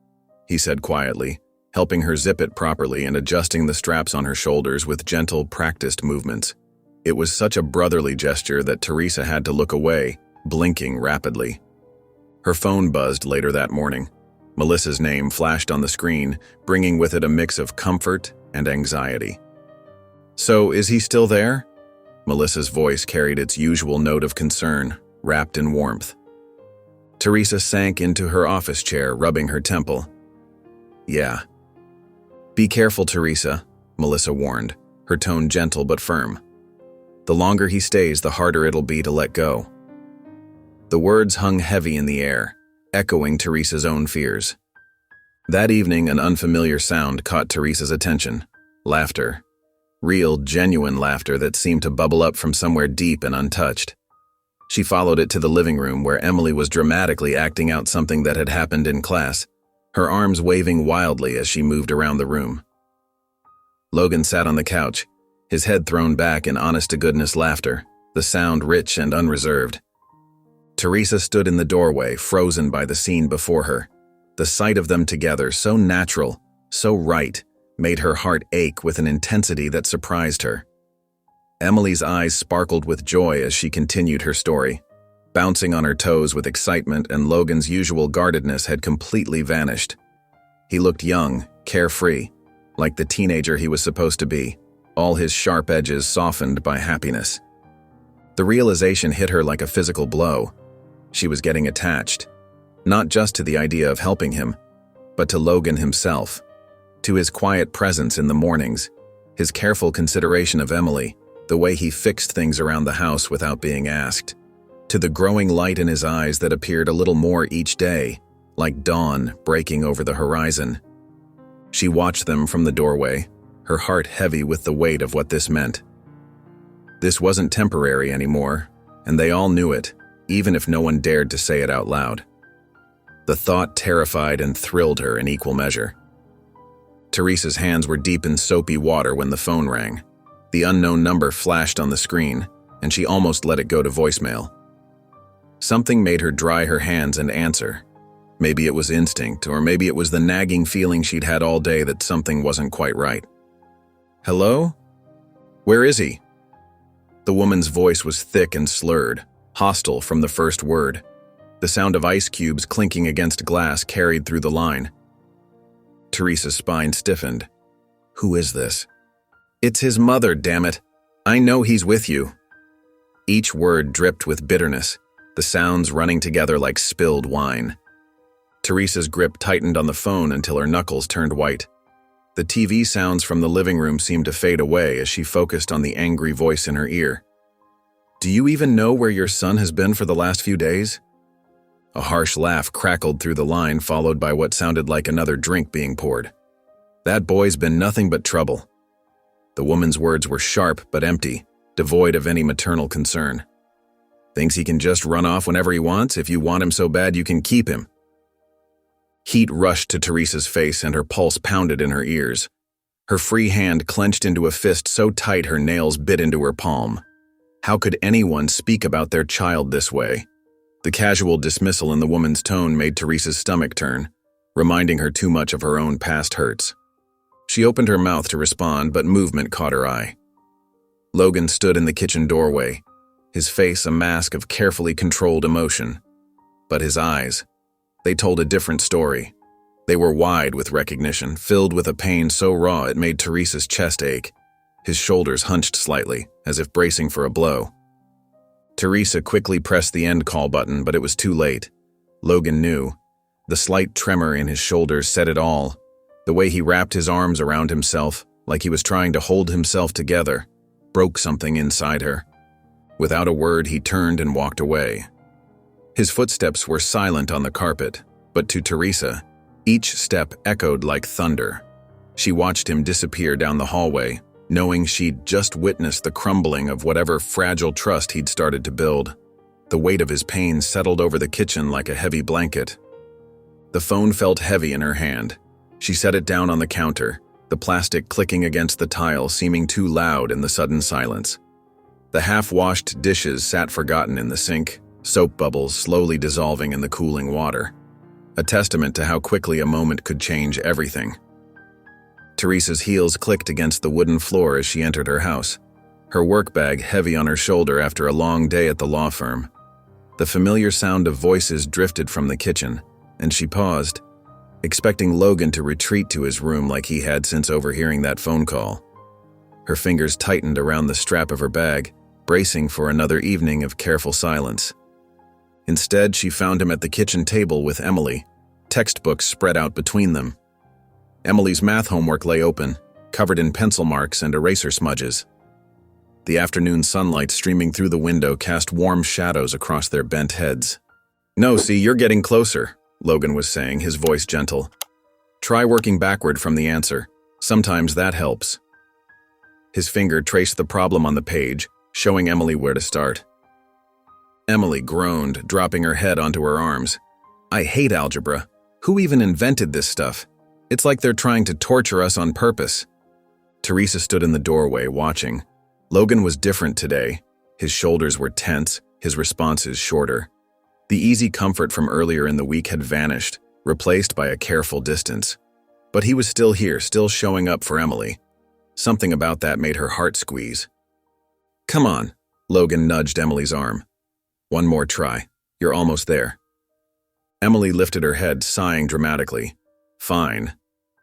he said quietly, helping her zip it properly and adjusting the straps on her shoulders with gentle, practiced movements. It was such a brotherly gesture that Teresa had to look away, blinking rapidly. Her phone buzzed later that morning. Melissa's name flashed on the screen, bringing with it a mix of comfort and anxiety. "So, is he still there?" Melissa's voice carried its usual note of concern, wrapped in warmth. Teresa sank into her office chair, rubbing her temple. "Yeah." "Be careful, Teresa," Melissa warned, her tone gentle but firm. "The longer he stays, the harder it'll be to let go." The words hung heavy in the air, echoing Teresa's own fears. That evening, an unfamiliar sound caught Teresa's attention. Laughter. Real, genuine laughter that seemed to bubble up from somewhere deep and untouched. She followed it to the living room where Emily was dramatically acting out something that had happened in class, her arms waving wildly as she moved around the room. Logan sat on the couch, his head thrown back in honest-to-goodness laughter, the sound rich and unreserved. Teresa stood in the doorway, frozen by the scene before her. The sight of them together, so natural, so right, made her heart ache with an intensity that surprised her. Emily's eyes sparkled with joy as she continued her story. Bouncing on her toes with excitement, and Logan's usual guardedness had completely vanished. He looked young, carefree, like the teenager he was supposed to be, all his sharp edges softened by happiness. The realization hit her like a physical blow. She was getting attached, not just to the idea of helping him, but to Logan himself, to his quiet presence in the mornings, his careful consideration of Emily, the way he fixed things around the house without being asked, to the growing light in his eyes that appeared a little more each day, like dawn breaking over the horizon. She watched them from the doorway, her heart heavy with the weight of what this meant. This wasn't temporary anymore, and they all knew it, even if no one dared to say it out loud. The thought terrified and thrilled her in equal measure. Teresa's hands were deep in soapy water when the phone rang. The unknown number flashed on the screen, and she almost let it go to voicemail. Something made her dry her hands and answer. Maybe it was instinct, or maybe it was the nagging feeling she'd had all day that something wasn't quite right. "Hello? Where is he?" The woman's voice was thick and slurred, hostile from the first word. The sound of ice cubes clinking against glass carried through the line. Teresa's spine stiffened. Who is this? It's his mother, damn it. I know he's with you. Each word dripped with bitterness, the sounds running together like spilled wine. Teresa's grip tightened on the phone until her knuckles turned white. The TV sounds from the living room seemed to fade away as she focused on the angry voice in her ear. Do you even know where your son has been for the last few days? A harsh laugh crackled through the line, followed by what sounded like another drink being poured. That boy's been nothing but trouble. The woman's words were sharp but empty, devoid of any maternal concern. Thinks he can just run off whenever he wants. If you want him so bad, you can keep him. Heat rushed to Teresa's face and her pulse pounded in her ears. Her free hand clenched into a fist so tight her nails bit into her palm. How could anyone speak about their child this way? The casual dismissal in the woman's tone made Teresa's stomach turn, reminding her too much of her own past hurts. She opened her mouth to respond, but movement caught her eye. Logan stood in the kitchen doorway, his face a mask of carefully controlled emotion. But his eyes, they told a different story. They were wide with recognition, filled with a pain so raw it made Teresa's chest ache. His shoulders hunched slightly, as if bracing for a blow. Teresa quickly pressed the end call button, but it was too late. Logan knew. The slight tremor in his shoulders said it all. The way he wrapped his arms around himself, like he was trying to hold himself together, broke something inside her. Without a word, he turned and walked away. His footsteps were silent on the carpet, but to Teresa, each step echoed like thunder. She watched him disappear down the hallway, knowing she'd just witnessed the crumbling of whatever fragile trust he'd started to build. The weight of his pain settled over the kitchen like a heavy blanket. The phone felt heavy in her hand. She set it down on the counter, the plastic clicking against the tile seeming too loud in the sudden silence. The half-washed dishes sat forgotten in the sink, soap bubbles slowly dissolving in the cooling water. A testament to how quickly a moment could change everything. Teresa's heels clicked against the wooden floor as she entered her house, her work bag heavy on her shoulder after a long day at the law firm. The familiar sound of voices drifted from the kitchen, and she paused, expecting Logan to retreat to his room like he had since overhearing that phone call. Her fingers tightened around the strap of her bag, bracing for another evening of careful silence. Instead, she found him at the kitchen table with Emily, textbooks spread out between them. Emily's math homework lay open, covered in pencil marks and eraser smudges. The afternoon sunlight streaming through the window cast warm shadows across their bent heads. "No, see, you're getting closer," Logan was saying, his voice gentle. Try working backward from the answer. Sometimes that helps. His finger traced the problem on the page, showing Emily where to start. Emily groaned, dropping her head onto her arms. I hate algebra. Who even invented this stuff? It's like they're trying to torture us on purpose. Teresa stood in the doorway, watching. Logan was different today. His shoulders were tense, his responses shorter. The easy comfort from earlier in the week had vanished, replaced by a careful distance. But he was still here, still showing up for Emily. Something about that made her heart squeeze. Come on, Logan nudged Emily's arm. One more try. You're almost there. Emily lifted her head, sighing dramatically. Fine,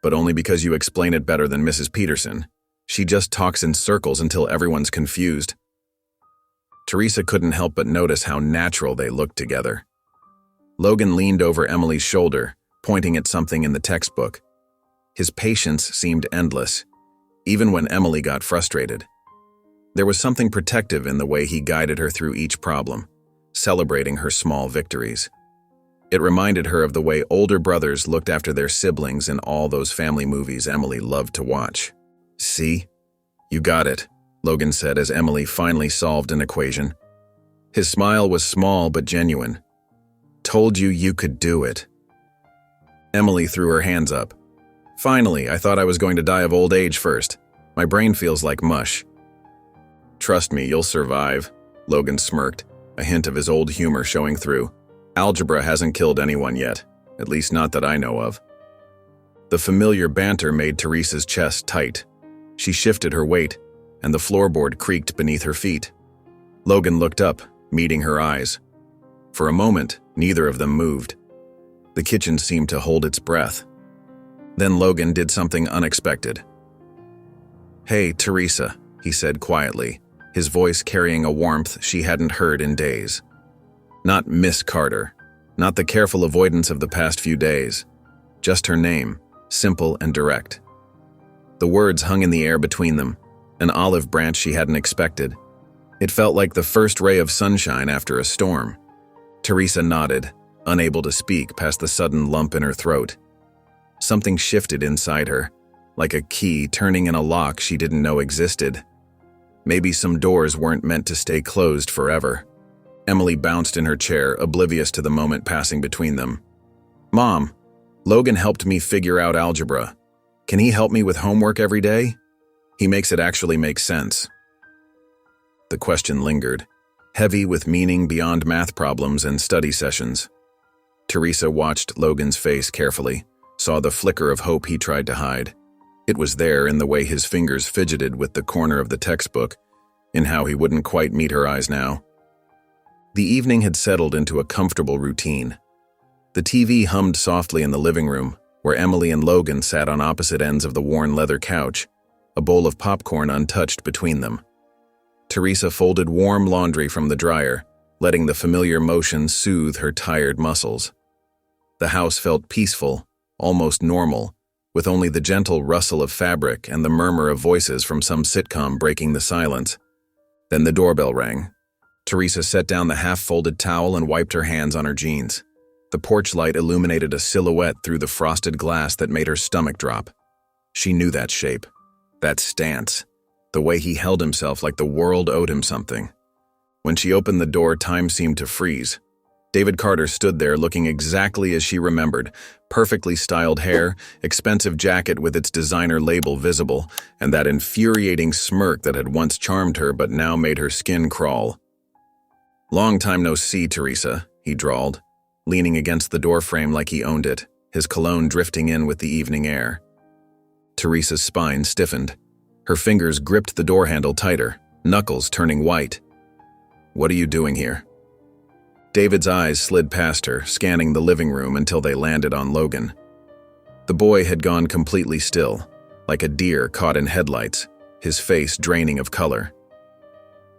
but only because you explain it better than Mrs. Peterson. She just talks in circles until everyone's confused. Teresa couldn't help but notice how natural they looked together. Logan leaned over Emily's shoulder, pointing at something in the textbook. His patience seemed endless, even when Emily got frustrated. There was something protective in the way he guided her through each problem, celebrating her small victories. It reminded her of the way older brothers looked after their siblings in all those family movies Emily loved to watch. See? You got it, Logan said as Emily finally solved an equation. His smile was small but genuine. Told you you could do it. Emily threw her hands up. Finally, I thought I was going to die of old age first. My brain feels like mush. Trust me, you'll survive, Logan smirked, a hint of his old humor showing through. Algebra hasn't killed anyone yet, at least not that I know of. The familiar banter made Teresa's chest tight. She shifted her weight, and the floorboard creaked beneath her feet. Logan looked up, meeting her eyes. For a moment, neither of them moved. The kitchen seemed to hold its breath. Then Logan did something unexpected. Hey, Teresa, he said quietly, his voice carrying a warmth she hadn't heard in days. Not Miss Carter, not the careful avoidance of the past few days. Just her name, simple and direct. The words hung in the air between them, an olive branch she hadn't expected. It felt like the first ray of sunshine after a storm. Teresa nodded, unable to speak past the sudden lump in her throat. Something shifted inside her, like a key turning in a lock she didn't know existed. Maybe some doors weren't meant to stay closed forever. Emily bounced in her chair, oblivious to the moment passing between them. Mom, Logan helped me figure out algebra. Can he help me with homework every day? He makes it actually make sense. The question lingered, heavy with meaning beyond math problems and study sessions. Teresa watched Logan's face carefully, saw the flicker of hope he tried to hide. It was there in the way his fingers fidgeted with the corner of the textbook, in how he wouldn't quite meet her eyes now. The evening had settled into a comfortable routine. The TV hummed softly in the living room, where Emily and Logan sat on opposite ends of the worn leather couch, a bowl of popcorn untouched between them. Teresa folded warm laundry from the dryer, letting the familiar motion soothe her tired muscles. The house felt peaceful, almost normal, with only the gentle rustle of fabric and the murmur of voices from some sitcom breaking the silence. Then the doorbell rang. Teresa set down the half-folded towel and wiped her hands on her jeans. The porch light illuminated a silhouette through the frosted glass that made her stomach drop. She knew that shape, that stance, the way he held himself like the world owed him something. When she opened the door, time seemed to freeze. David Carter stood there looking exactly as she remembered, perfectly styled hair, expensive jacket with its designer label visible, and that infuriating smirk that had once charmed her but now made her skin crawl. Long time no see, Teresa, he drawled, leaning against the doorframe like he owned it, his cologne drifting in with the evening air. Teresa's spine stiffened. Her fingers gripped the door handle tighter, knuckles turning white. What are you doing here? David's eyes slid past her, scanning the living room until they landed on Logan. The boy had gone completely still, like a deer caught in headlights, his face draining of color.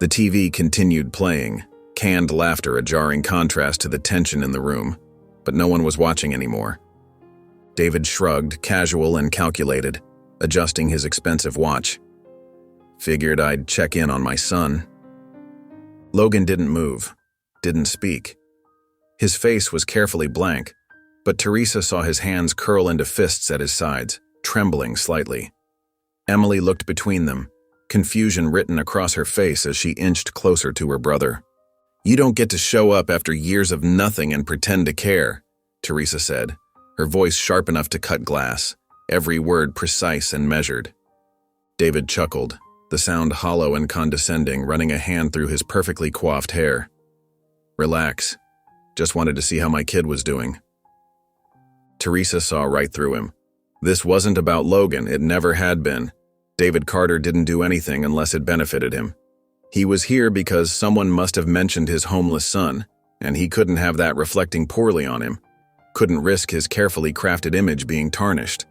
The TV continued playing, canned laughter a jarring contrast to the tension in the room, but no one was watching anymore. David shrugged, casual and calculated, adjusting his expensive watch. Figured I'd check in on my son. Logan didn't move, didn't speak. His face was carefully blank, but Teresa saw his hands curl into fists at his sides, trembling slightly. Emily looked between them, confusion written across her face as she inched closer to her brother. "You don't get to show up after years of nothing and pretend to care," Teresa said, her voice sharp enough to cut glass, every word precise and measured. David chuckled, the sound hollow and condescending, running a hand through his perfectly coiffed hair. "Relax. Just wanted to see how my kid was doing." Teresa saw right through him. This wasn't about Logan, it never had been. David Carter didn't do anything unless it benefited him. He was here because someone must have mentioned his homeless son, and he couldn't have that reflecting poorly on him. Couldn't risk his carefully crafted image being tarnished.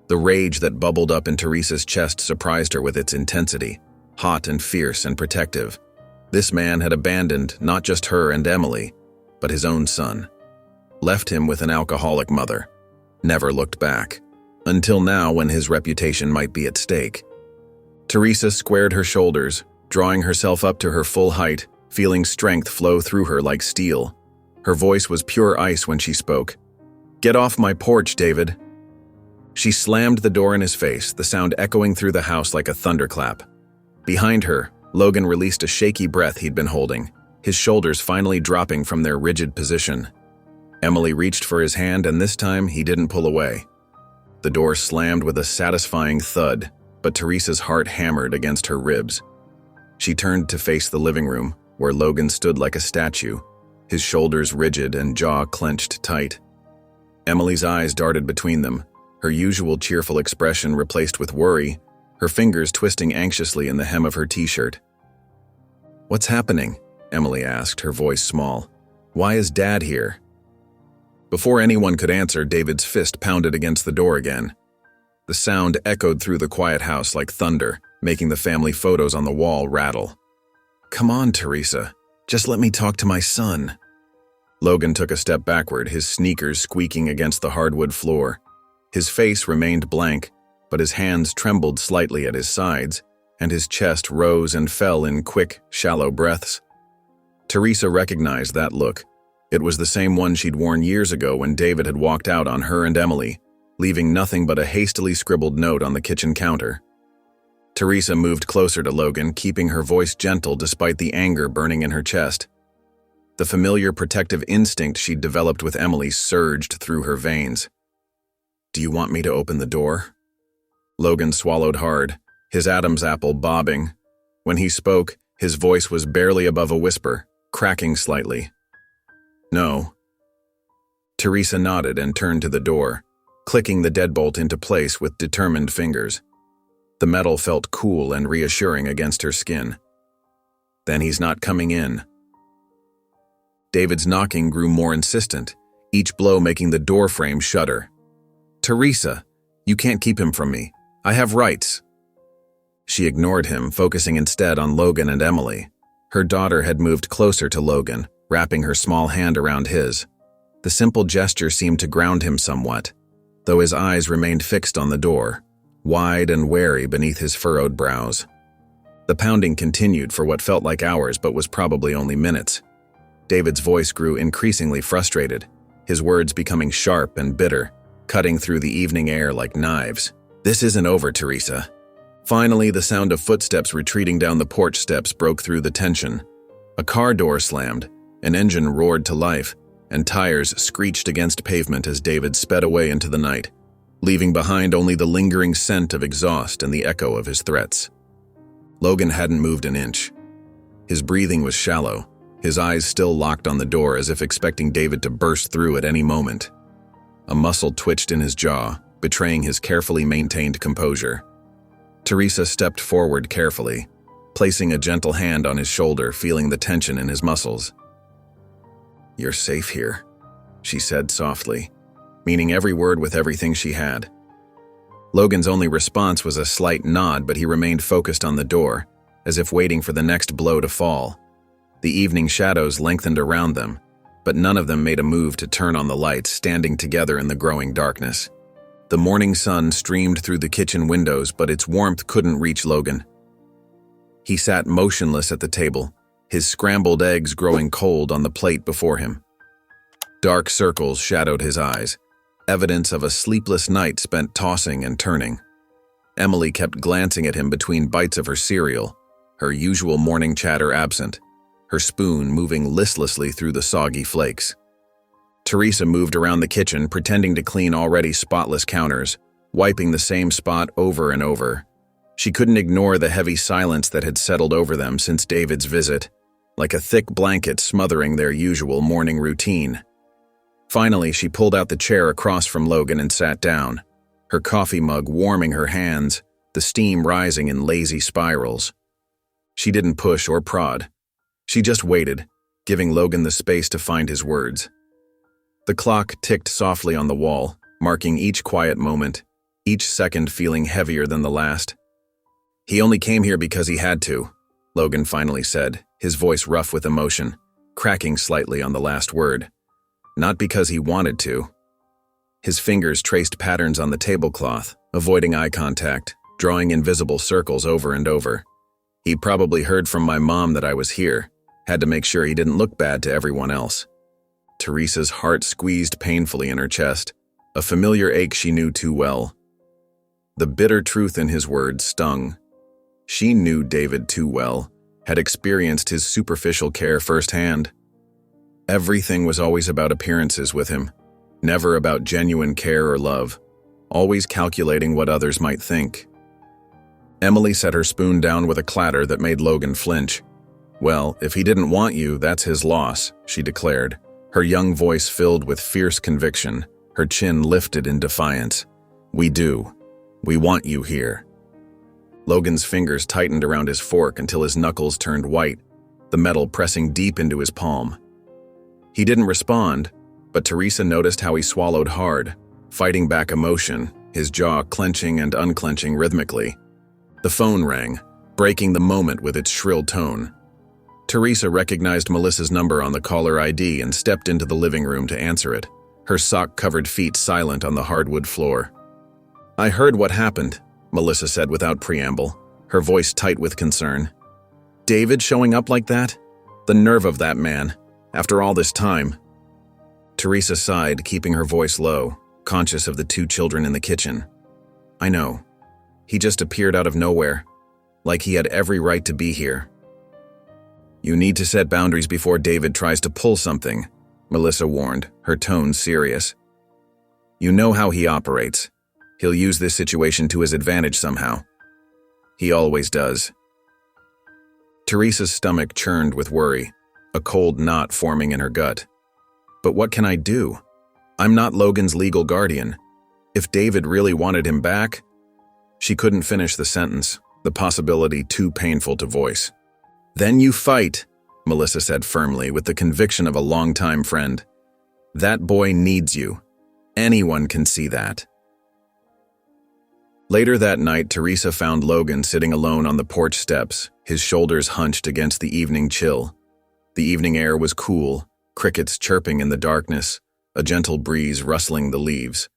The rage that bubbled up in Teresa's chest surprised her with its intensity, hot and fierce and protective. This man had abandoned not just her and Emily, but his own son. Left him with an alcoholic mother. Never looked back. Until now, when his reputation might be at stake. Teresa squared her shoulders, drawing herself up to her full height, feeling strength flow through her like steel. Her voice was pure ice when she spoke. "Get off my porch, David." She slammed the door in his face, the sound echoing through the house like a thunderclap. Behind her, Logan released a shaky breath he'd been holding, his shoulders finally dropping from their rigid position. Emily reached for his hand, and this time he didn't pull away. The door slammed with a satisfying thud, but Teresa's heart hammered against her ribs. She turned to face the living room, where Logan stood like a statue, his shoulders rigid and jaw clenched tight. Emily's eyes darted between them, her usual cheerful expression replaced with worry, her fingers twisting anxiously in the hem of her t-shirt. "What's happening?" Emily asked, her voice small. "Why is Dad here?" Before anyone could answer, David's fist pounded against the door again. The sound echoed through the quiet house like thunder, making the family photos on the wall rattle. "Come on, Teresa. Just let me talk to my son." Logan took a step backward, his sneakers squeaking against the hardwood floor. His face remained blank, but his hands trembled slightly at his sides, and his chest rose and fell in quick, shallow breaths. Teresa recognized that look. It was the same one she'd worn years ago when David had walked out on her and Emily, leaving nothing but a hastily scribbled note on the kitchen counter. Teresa moved closer to Logan, keeping her voice gentle despite the anger burning in her chest. The familiar protective instinct she'd developed with Emily surged through her veins. "Do you want me to open the door?" Logan swallowed hard, his Adam's apple bobbing. When he spoke, his voice was barely above a whisper, cracking slightly. "No." Teresa nodded and turned to the door, clicking the deadbolt into place with determined fingers. The metal felt cool and reassuring against her skin. "Then he's not coming in." David's knocking grew more insistent, each blow making the door frame shudder. "Teresa, you can't keep him from me. I have rights." She ignored him, focusing instead on Logan and Emily. Her daughter had moved closer to Logan, wrapping her small hand around his. The simple gesture seemed to ground him somewhat, though his eyes remained fixed on the door, wide and wary beneath his furrowed brows. The pounding continued for what felt like hours but was probably only minutes. David's voice grew increasingly frustrated, his words becoming sharp and bitter, cutting through the evening air like knives. "This isn't over, Teresa." Finally, the sound of footsteps retreating down the porch steps broke through the tension. A car door slammed, an engine roared to life, and tires screeched against pavement as David sped away into the night, leaving behind only the lingering scent of exhaust and the echo of his threats. Logan hadn't moved an inch. His breathing was shallow, his eyes still locked on the door as if expecting David to burst through at any moment. A muscle twitched in his jaw, betraying his carefully maintained composure. Teresa stepped forward carefully, placing a gentle hand on his shoulder, feeling the tension in his muscles. "You're safe here," she said softly, meaning every word with everything she had. Logan's only response was a slight nod, but he remained focused on the door, as if waiting for the next blow to fall. The evening shadows lengthened around them, but none of them made a move to turn on the lights, standing together in the growing darkness. The morning sun streamed through the kitchen windows, but its warmth couldn't reach Logan. He sat motionless at the table, his scrambled eggs growing cold on the plate before him. Dark circles shadowed his eyes, evidence of a sleepless night spent tossing and turning. Emily kept glancing at him between bites of her cereal, her usual morning chatter absent, her spoon moving listlessly through the soggy flakes. Teresa moved around the kitchen, pretending to clean already spotless counters, wiping the same spot over and over. She couldn't ignore the heavy silence that had settled over them since David's visit, like a thick blanket smothering their usual morning routine. Finally, she pulled out the chair across from Logan and sat down, her coffee mug warming her hands, the steam rising in lazy spirals. She didn't push or prod. She just waited, giving Logan the space to find his words. The clock ticked softly on the wall, marking each quiet moment, each second feeling heavier than the last. "He only came here because he had to," Logan finally said, his voice rough with emotion, cracking slightly on the last word. "Not because he wanted to." His fingers traced patterns on the tablecloth, avoiding eye contact, drawing invisible circles over and over. "He probably heard from my mom that I was here, had to make sure he didn't look bad to everyone else." Teresa's heart squeezed painfully in her chest, a familiar ache she knew too well. The bitter truth in his words stung. She knew David too well, had experienced his superficial care firsthand. Everything was always about appearances with him, never about genuine care or love, always calculating what others might think. Emily set her spoon down with a clatter that made Logan flinch. "Well, if he didn't want you, that's his loss," she declared, her young voice filled with fierce conviction, her chin lifted in defiance. "We do. We want you here." Logan's fingers tightened around his fork until his knuckles turned white, the metal pressing deep into his palm. He didn't respond, but Teresa noticed how he swallowed hard, fighting back emotion, his jaw clenching and unclenching rhythmically. The phone rang, breaking the moment with its shrill tone. Teresa recognized Melissa's number on the caller ID and stepped into the living room to answer it, her sock-covered feet silent on the hardwood floor. "I heard what happened," Melissa said without preamble, her voice tight with concern. "David showing up like that? The nerve of that man, after all this time." Teresa sighed, keeping her voice low, conscious of the two children in the kitchen. "I know. He just appeared out of nowhere, like he had every right to be here." "You need to set boundaries before David tries to pull something," Melissa warned, her tone serious. "You know how he operates. He'll use this situation to his advantage somehow. He always does." Teresa's stomach churned with worry, a cold knot forming in her gut. "But what can I do? I'm not Logan's legal guardian. If David really wanted him back..." She couldn't finish the sentence, the possibility too painful to voice. "Then you fight," Melissa said firmly, with the conviction of a longtime friend. "That boy needs you. Anyone can see that." Later that night, Teresa found Logan sitting alone on the porch steps, his shoulders hunched against the evening chill. The evening air was cool, crickets chirping in the darkness, a gentle breeze rustling the leaves.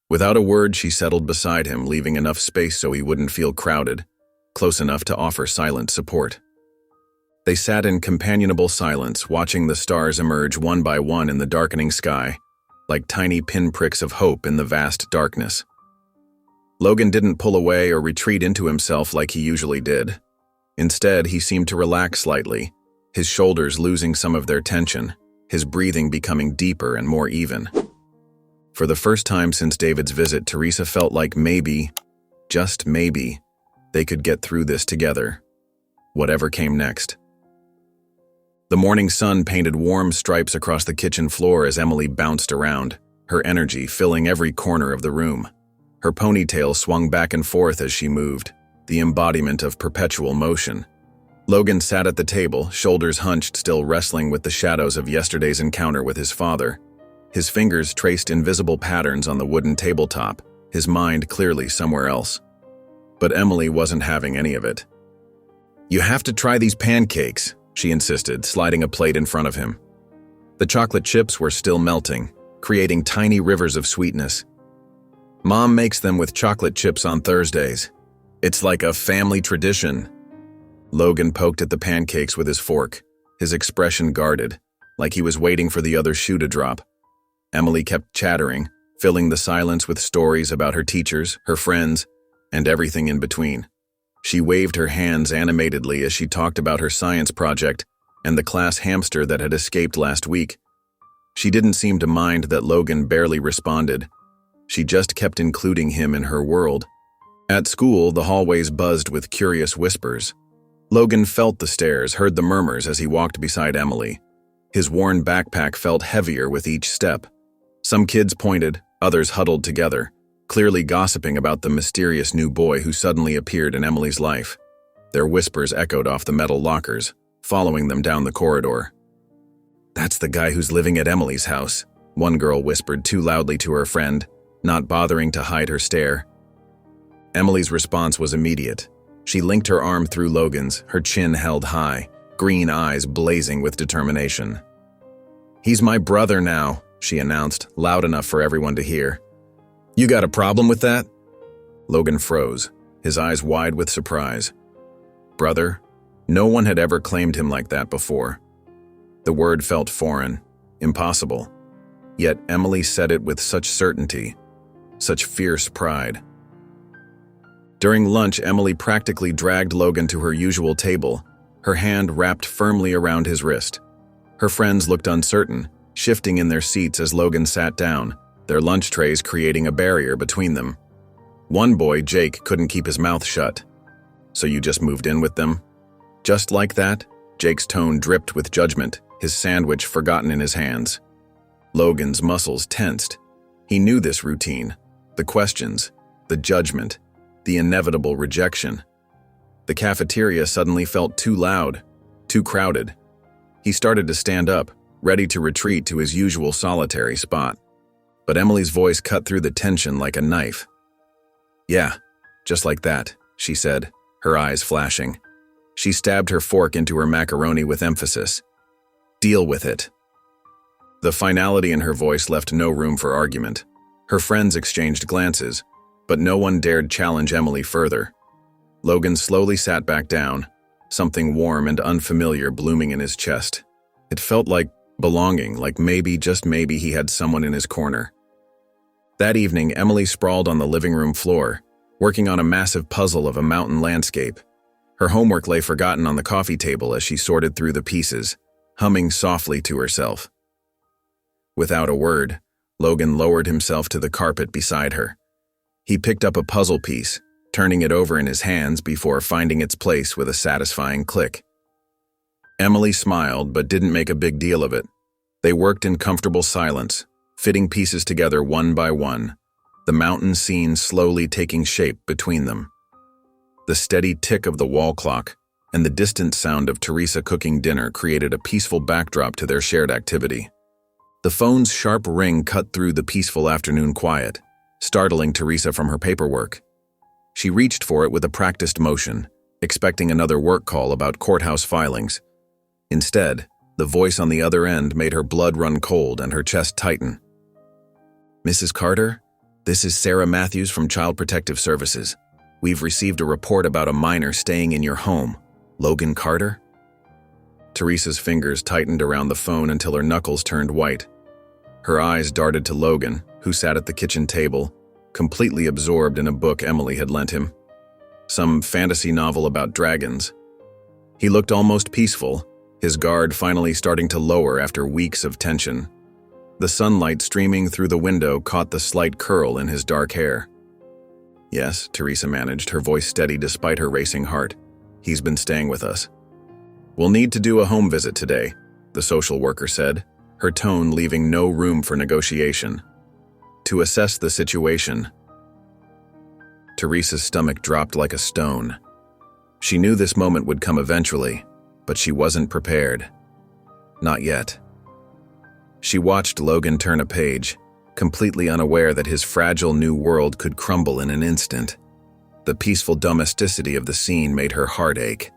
Without a word, she settled beside him, leaving enough space so he wouldn't feel crowded, close enough to offer silent support. They sat in companionable silence, watching the stars emerge one by one in the darkening sky, like tiny pinpricks of hope in the vast darkness. Logan didn't pull away or retreat into himself like he usually did. Instead, he seemed to relax slightly, his shoulders losing some of their tension, his breathing becoming deeper and more even. For the first time since David's visit, Teresa felt like maybe, just maybe, they could get through this together, whatever came next. The morning sun painted warm stripes across the kitchen floor as Emily bounced around, her energy filling every corner of the room. Her ponytail swung back and forth as she moved, the embodiment of perpetual motion. Logan sat at the table, shoulders hunched, still wrestling with the shadows of yesterday's encounter with his father. His fingers traced invisible patterns on the wooden tabletop, his mind clearly somewhere else. But Emily wasn't having any of it. "You have to try these pancakes," she insisted, sliding a plate in front of him. The chocolate chips were still melting, creating tiny rivers of sweetness. "Mom makes them with chocolate chips on Thursdays. It's like a family tradition." Logan poked at the pancakes with his fork, his expression guarded, like he was waiting for the other shoe to drop. Emily kept chattering, filling the silence with stories about her teachers, her friends, and everything in between. She waved her hands animatedly as she talked about her science project and the class hamster that had escaped last week. She didn't seem to mind that Logan barely responded. She just kept including him in her world. At school, the hallways buzzed with curious whispers. Logan felt the stares, heard the murmurs as he walked beside Emily. His worn backpack felt heavier with each step. Some kids pointed, others huddled together, clearly gossiping about the mysterious new boy who suddenly appeared in Emily's life. Their whispers echoed off the metal lockers, following them down the corridor. "That's the guy who's living at Emily's house," one girl whispered too loudly to her friend, not bothering to hide her stare. Emily's response was immediate. She linked her arm through Logan's, her chin held high, green eyes blazing with determination. "He's my brother now," she announced, loud enough for everyone to hear. "You got a problem with that?" Logan froze, his eyes wide with surprise. Brother? No one had ever claimed him like that before. The word felt foreign, impossible. Yet Emily said it with such certainty, such fierce pride. During lunch, Emily practically dragged Logan to her usual table, her hand wrapped firmly around his wrist. Her friends looked uncertain, shifting in their seats as Logan sat down, their lunch trays creating a barrier between them. One boy, Jake, couldn't keep his mouth shut. "So you just moved in with them?" Just like that, Jake's tone dripped with judgment, his sandwich forgotten in his hands. Logan's muscles tensed. He knew this routine, the questions, the judgment, the inevitable rejection. The cafeteria suddenly felt too loud, too crowded. He started to stand up, ready to retreat to his usual solitary spot. But Emily's voice cut through the tension like a knife. "Yeah, just like that," she said, her eyes flashing. She stabbed her fork into her macaroni with emphasis. "Deal with it." The finality in her voice left no room for argument. Her friends exchanged glances, but no one dared challenge Emily further. Logan slowly sat back down, something warm and unfamiliar blooming in his chest. It felt like belonging, like maybe, just maybe, he had someone in his corner. That evening, Emily sprawled on the living room floor, working on a massive puzzle of a mountain landscape. Her homework lay forgotten on the coffee table as she sorted through the pieces, humming softly to herself. Without a word, Logan lowered himself to the carpet beside her. He picked up a puzzle piece, turning it over in his hands before finding its place with a satisfying click. Emily smiled but didn't make a big deal of it. They worked in comfortable silence, fitting pieces together one by one, the mountain scene slowly taking shape between them. The steady tick of the wall clock and the distant sound of Teresa cooking dinner created a peaceful backdrop to their shared activity. The phone's sharp ring cut through the peaceful afternoon quiet, startling Teresa from her paperwork. She reached for it with a practiced motion, expecting another work call about courthouse filings. Instead, the voice on the other end made her blood run cold and her chest tighten. "Mrs. Carter, this is Sarah Matthews from Child Protective Services. We've received a report about a minor staying in your home. Logan Carter?" Teresa's fingers tightened around the phone until her knuckles turned white. Her eyes darted to Logan, who sat at the kitchen table, completely absorbed in a book Emily had lent him. Some fantasy novel about dragons. He looked almost peaceful, his guard finally starting to lower after weeks of tension. The sunlight streaming through the window caught the slight curl in his dark hair. "Yes," Teresa managed, her voice steady despite her racing heart. "He's been staying with us." "We'll need to do a home visit today," the social worker said, her tone leaving no room for negotiation. "To assess the situation." Teresa's stomach dropped like a stone. She knew this moment would come eventually, but she wasn't prepared. Not yet. She watched Logan turn a page, completely unaware that his fragile new world could crumble in an instant. The peaceful domesticity of the scene made her heart ache.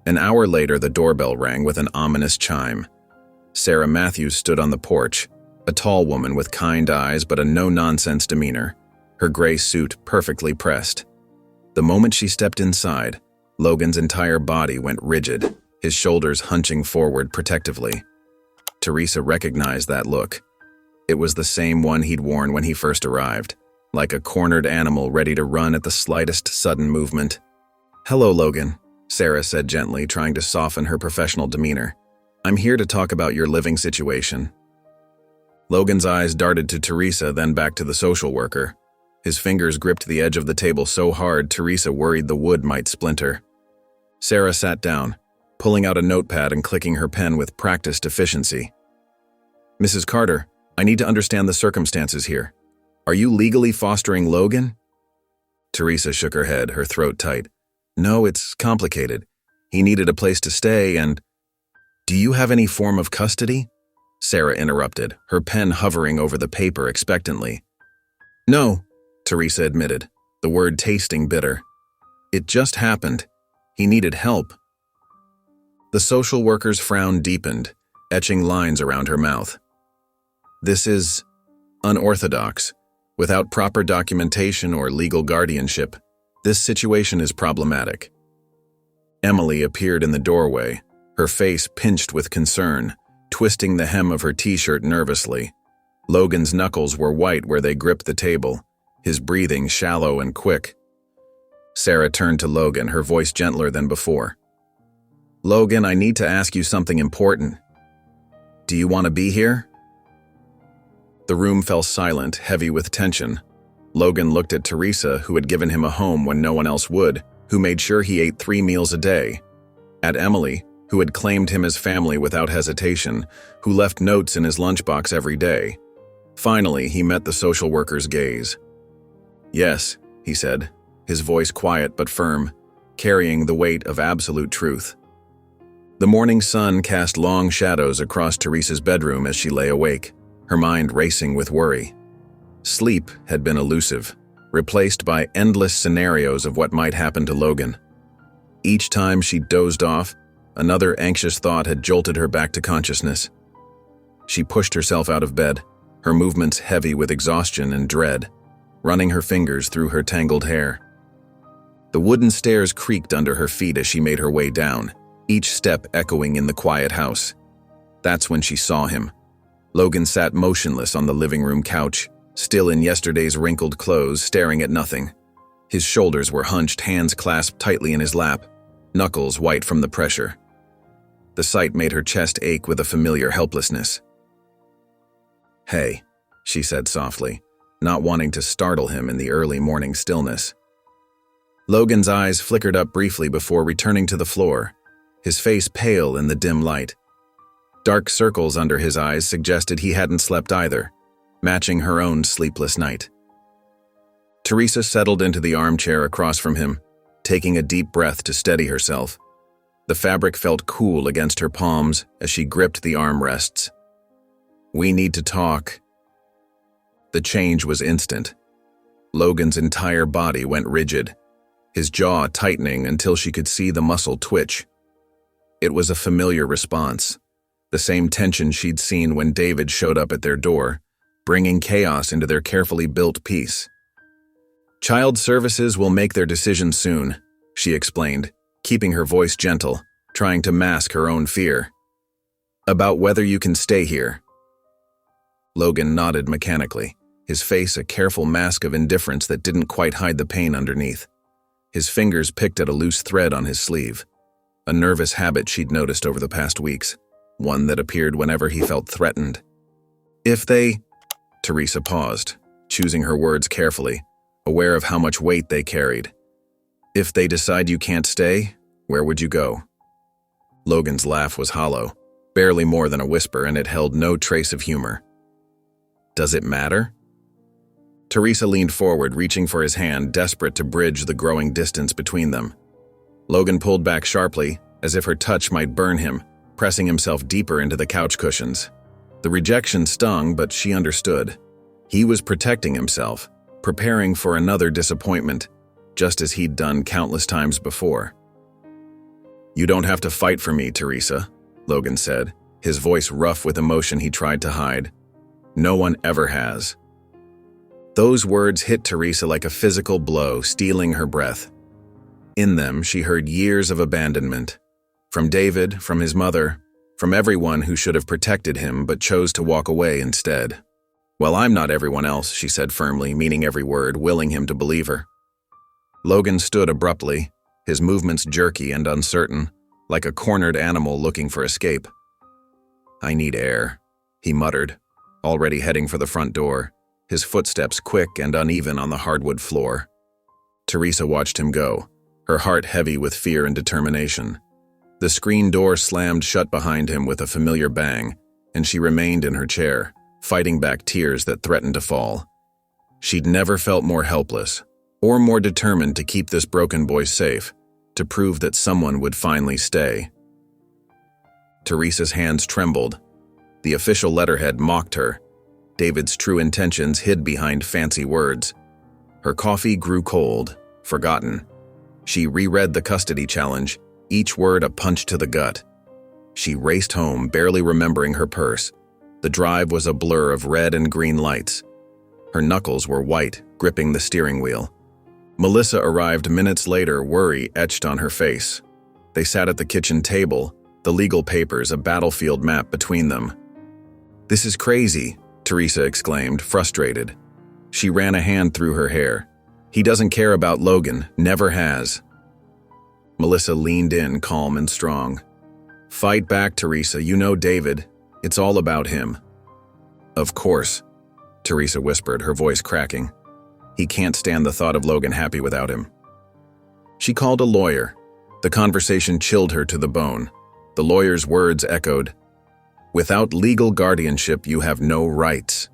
An hour later, the doorbell rang with an ominous chime. Sarah Matthews stood on the porch, a tall woman with kind eyes but a no-nonsense demeanor, her gray suit perfectly pressed. The moment she stepped inside, Logan's entire body went rigid, his shoulders hunching forward protectively. Teresa recognized that look. It was the same one he'd worn when he first arrived, like a cornered animal ready to run at the slightest sudden movement. "Hello, Logan," Sarah said gently, trying to soften her professional demeanor. "I'm here to talk about your living situation." Logan's eyes darted to Teresa, then back to the social worker. His fingers gripped the edge of the table so hard Teresa worried the wood might splinter. Sarah sat down, pulling out a notepad and clicking her pen with practiced efficiency. "Mrs. Carter, I need to understand the circumstances here. Are you legally fostering Logan?" Teresa shook her head, her throat tight. "No, it's complicated. He needed a place to stay and—" "Do you have any form of custody?" Sarah interrupted, her pen hovering over the paper expectantly. "No," Teresa admitted, the word tasting bitter. "It just happened. He needed help." The social worker's frown deepened, etching lines around her mouth. "This is unorthodox. Without proper documentation or legal guardianship, this situation is problematic." Emily appeared in the doorway, her face pinched with concern, twisting the hem of her t-shirt nervously. Logan's knuckles were white where they gripped the table, his breathing shallow and quick. Sarah turned to Logan, her voice gentler than before. "Logan, I need to ask you something important. Do you want to be here?" The room fell silent, heavy with tension. Logan looked at Teresa, who had given him a home when no one else would, who made sure he ate 3 meals a day. At Emily, who had claimed him as family without hesitation, who left notes in his lunchbox every day. Finally, he met the social worker's gaze. "Yes," he said, his voice quiet but firm, carrying the weight of absolute truth. The morning sun cast long shadows across Teresa's bedroom as she lay awake, her mind racing with worry. Sleep had been elusive, replaced by endless scenarios of what might happen to Logan. Each time she dozed off, another anxious thought had jolted her back to consciousness. She pushed herself out of bed, her movements heavy with exhaustion and dread, running her fingers through her tangled hair. The wooden stairs creaked under her feet as she made her way down, each step echoing in the quiet house. That's when she saw him. Logan sat motionless on the living room couch, still in yesterday's wrinkled clothes, staring at nothing. His shoulders were hunched, hands clasped tightly in his lap, knuckles white from the pressure. The sight made her chest ache with a familiar helplessness. "Hey," she said softly, not wanting to startle him in the early morning stillness. Logan's eyes flickered up briefly before returning to the floor, his face pale in the dim light. Dark circles under his eyes suggested he hadn't slept either, matching her own sleepless night. Teresa settled into the armchair across from him, taking a deep breath to steady herself. The fabric felt cool against her palms as she gripped the armrests. "We need to talk." The change was instant. Logan's entire body went rigid, his jaw tightening until she could see the muscle twitch. It was a familiar response, the same tension she'd seen when David showed up at their door, bringing chaos into their carefully built peace. "Child Services will make their decision soon," she explained, keeping her voice gentle, trying to mask her own fear. "About whether you can stay here." Logan nodded mechanically, his face a careful mask of indifference that didn't quite hide the pain underneath. His fingers picked at a loose thread on his sleeve, a nervous habit she'd noticed over the past weeks, one that appeared whenever he felt threatened. "If they—" Teresa paused, choosing her words carefully, aware of how much weight they carried. "If they decide you can't stay, where would you go?" Logan's laugh was hollow, barely more than a whisper, and it held no trace of humor. "Does it matter?" Teresa leaned forward, reaching for his hand, desperate to bridge the growing distance between them. Logan pulled back sharply, as if her touch might burn him, pressing himself deeper into the couch cushions. The rejection stung, but she understood. He was protecting himself, preparing for another disappointment, just as he'd done countless times before. "You don't have to fight for me, Teresa," Logan said, his voice rough with emotion he tried to hide. "No one ever has." Those words hit Teresa like a physical blow, stealing her breath. In them, she heard years of abandonment. From David, from his mother, from everyone who should have protected him but chose to walk away instead. "Well, I'm not everyone else," she said firmly, meaning every word, willing him to believe her. Logan stood abruptly, his movements jerky and uncertain, like a cornered animal looking for escape. "I need air," he muttered, already heading for the front door, his footsteps quick and uneven on the hardwood floor. Teresa watched him go, her heart heavy with fear and determination. The screen door slammed shut behind him with a familiar bang, and she remained in her chair, fighting back tears that threatened to fall. She'd never felt more helpless, or more determined to keep this broken boy safe, to prove that someone would finally stay. Teresa's hands trembled. The official letterhead mocked her. David's true intentions hid behind fancy words. Her coffee grew cold, forgotten. She reread the custody challenge, each word a punch to the gut. She raced home, barely remembering her purse. The drive was a blur of red and green lights. Her knuckles were white, gripping the steering wheel. Melissa arrived minutes later, worry etched on her face. They sat at the kitchen table, the legal papers a battlefield map between them. "This is crazy," Teresa exclaimed, frustrated. She ran a hand through her hair. "He doesn't care about Logan, never has." Melissa leaned in, calm and strong. "Fight back, Teresa, you know David. It's all about him." "Of course," Teresa whispered, her voice cracking. "He can't stand the thought of Logan happy without him." She called a lawyer. The conversation chilled her to the bone. The lawyer's words echoed, "Without legal guardianship, you have no rights."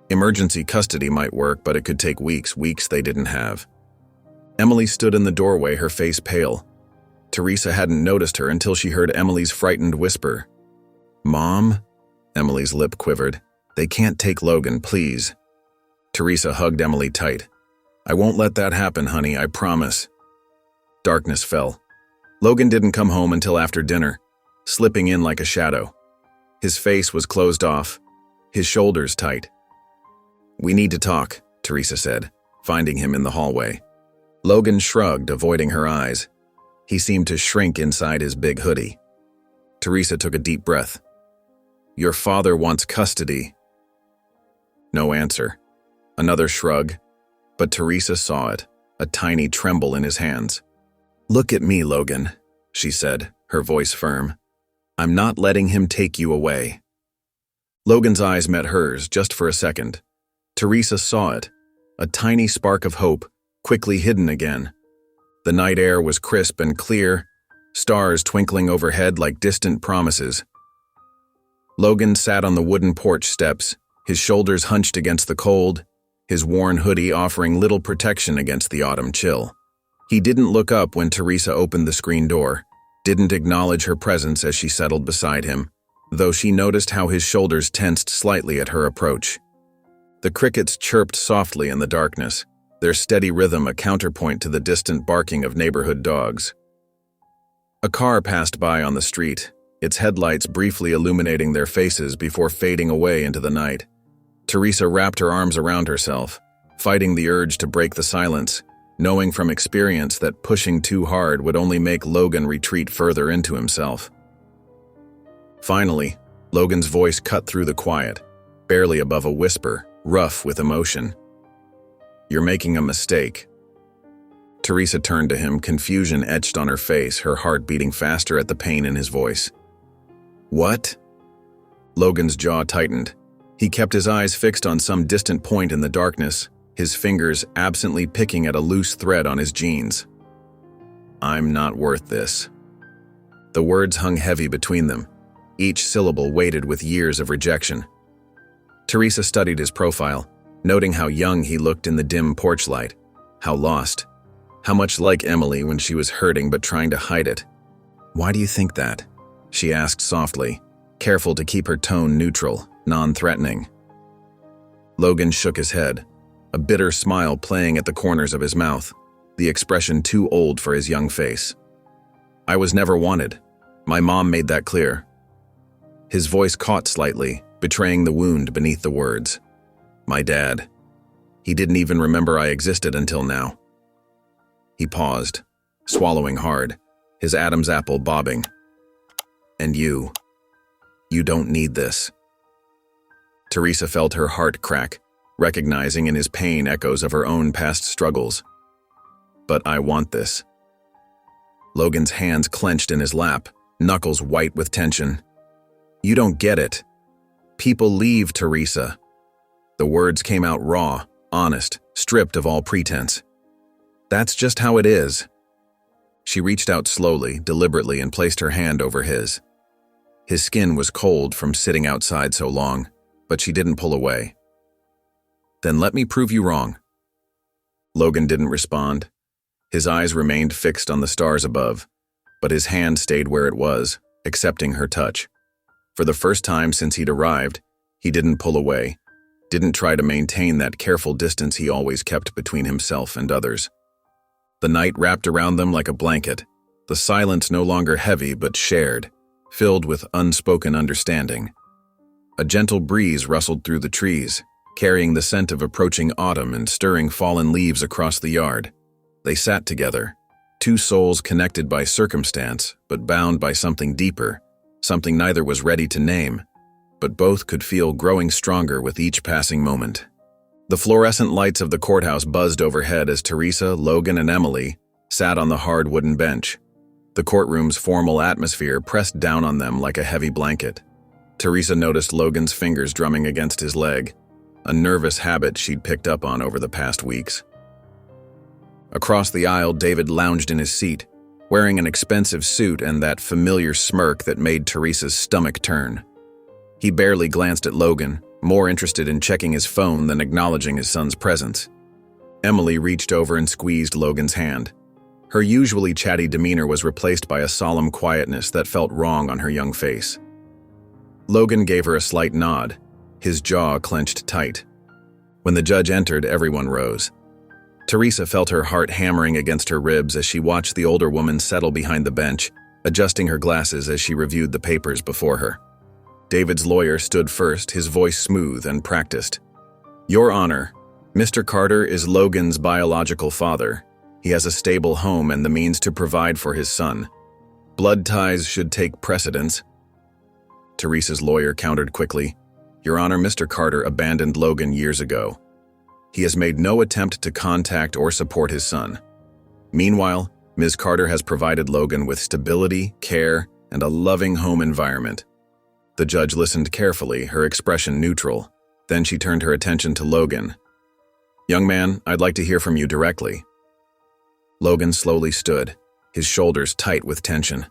Emergency custody might work, but it could take weeks they didn't have. Emily stood in the doorway, her face pale. Teresa hadn't noticed her until she heard Emily's frightened whisper. "Mom?" Emily's lip quivered. "They can't take Logan, please." Teresa hugged Emily tight. "I won't let that happen, honey, I promise." Darkness fell. Logan didn't come home until after dinner, slipping in like a shadow. His face was closed off, his shoulders tight. "We need to talk," Teresa said, finding him in the hallway. Logan shrugged, avoiding her eyes. He seemed to shrink inside his big hoodie. Teresa took a deep breath. "Your father wants custody." No answer. Another shrug, but Teresa saw it, a tiny tremble in his hands. "Look at me, Logan," she said, her voice firm. "I'm not letting him take you away." Logan's eyes met hers just for a second. Teresa saw it, a tiny spark of hope, quickly hidden again. The night air was crisp and clear, stars twinkling overhead like distant promises. Logan sat on the wooden porch steps, his shoulders hunched against the cold, his worn hoodie offering little protection against the autumn chill. He didn't look up when Teresa opened the screen door, didn't acknowledge her presence as she settled beside him, though she noticed how his shoulders tensed slightly at her approach. The crickets chirped softly in the darkness, their steady rhythm a counterpoint to the distant barking of neighborhood dogs. A car passed by on the street, its headlights briefly illuminating their faces before fading away into the night. Teresa wrapped her arms around herself, fighting the urge to break the silence, knowing from experience that pushing too hard would only make Logan retreat further into himself. Finally, Logan's voice cut through the quiet, barely above a whisper, rough with emotion. "You're making a mistake." Teresa turned to him, confusion etched on her face, her heart beating faster at the pain in his voice. "What?" Logan's jaw tightened. He kept his eyes fixed on some distant point in the darkness, his fingers absently picking at a loose thread on his jeans. "I'm not worth this." The words hung heavy between them, each syllable weighted with years of rejection. Teresa studied his profile, noting how young he looked in the dim porch light, how lost, how much like Emily when she was hurting but trying to hide it. "Why do you think that?" she asked softly, careful to keep her tone neutral, non-threatening. Logan shook his head, a bitter smile playing at the corners of his mouth, the expression too old for his young face. "I was never wanted. My mom made that clear." His voice caught slightly, betraying the wound beneath the words. "My dad. He didn't even remember I existed until now." He paused, swallowing hard, his Adam's apple bobbing. "And you don't need this." Teresa felt her heart crack, recognizing in his pain echoes of her own past struggles. "But I want this." Logan's hands clenched in his lap, knuckles white with tension. "You don't get it. People leave, Teresa." The words came out raw, honest, stripped of all pretense. "That's just how it is." She reached out slowly, deliberately, and placed her hand over his. His skin was cold from sitting outside so long, but she didn't pull away. "Then let me prove you wrong." Logan didn't respond. His eyes remained fixed on the stars above, but his hand stayed where it was, accepting her touch. For the first time since he'd arrived, he didn't pull away, didn't try to maintain that careful distance he always kept between himself and others. The night wrapped around them like a blanket, the silence no longer heavy but shared, filled with unspoken understanding. A gentle breeze rustled through the trees, carrying the scent of approaching autumn and stirring fallen leaves across the yard. They sat together, two souls connected by circumstance but bound by something deeper, something neither was ready to name, but both could feel growing stronger with each passing moment. The fluorescent lights of the courthouse buzzed overhead as Teresa, Logan, and Emily sat on the hard wooden bench. The courtroom's formal atmosphere pressed down on them like a heavy blanket. Teresa noticed Logan's fingers drumming against his leg, a nervous habit she'd picked up on over the past weeks. Across the aisle, David lounged in his seat, wearing an expensive suit and that familiar smirk that made Teresa's stomach turn. He barely glanced at Logan, more interested in checking his phone than acknowledging his son's presence. Emily reached over and squeezed Logan's hand. Her usually chatty demeanor was replaced by a solemn quietness that felt wrong on her young face. Logan gave her a slight nod, his jaw clenched tight. When the judge entered, everyone rose. Teresa felt her heart hammering against her ribs as she watched the older woman settle behind the bench, adjusting her glasses as she reviewed the papers before her. David's lawyer stood first, his voice smooth and practiced. "Your Honor, Mr. Carter is Logan's biological father. He has a stable home and the means to provide for his son. Blood ties should take precedence." Teresa's lawyer countered quickly. "Your Honor, Mr. Carter abandoned Logan years ago. He has made no attempt to contact or support his son. Meanwhile, Ms. Carter has provided Logan with stability, care, and a loving home environment." The judge listened carefully, her expression neutral. Then she turned her attention to Logan. "Young man, I'd like to hear from you directly." Logan slowly stood, his shoulders tight with tension.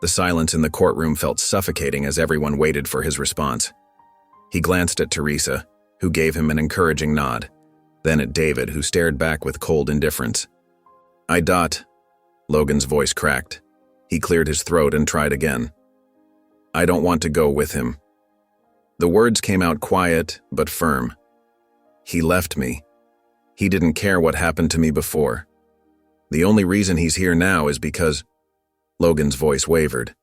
The silence in the courtroom felt suffocating as everyone waited for his response. He glanced at Teresa, who gave him an encouraging nod, then at David, who stared back with cold indifference. Logan's voice cracked. He cleared his throat and tried again. "I don't want to go with him." The words came out quiet but firm. "He left me. He didn't care what happened to me before. The only reason he's here now is because—" Logan's voice wavered.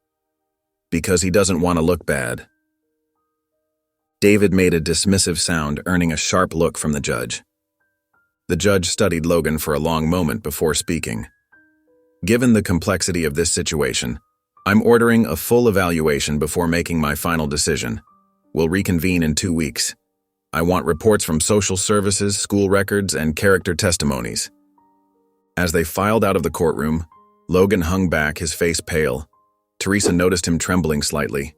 "Because he doesn't want to look bad." David made a dismissive sound, earning a sharp look from the judge. The judge studied Logan for a long moment before speaking. "Given the complexity of this situation, I'm ordering a full evaluation before making my final decision. We'll reconvene in 2 weeks. I want reports from social services, school records, and character testimonies." As they filed out of the courtroom, Logan hung back, his face pale. Teresa noticed him trembling slightly.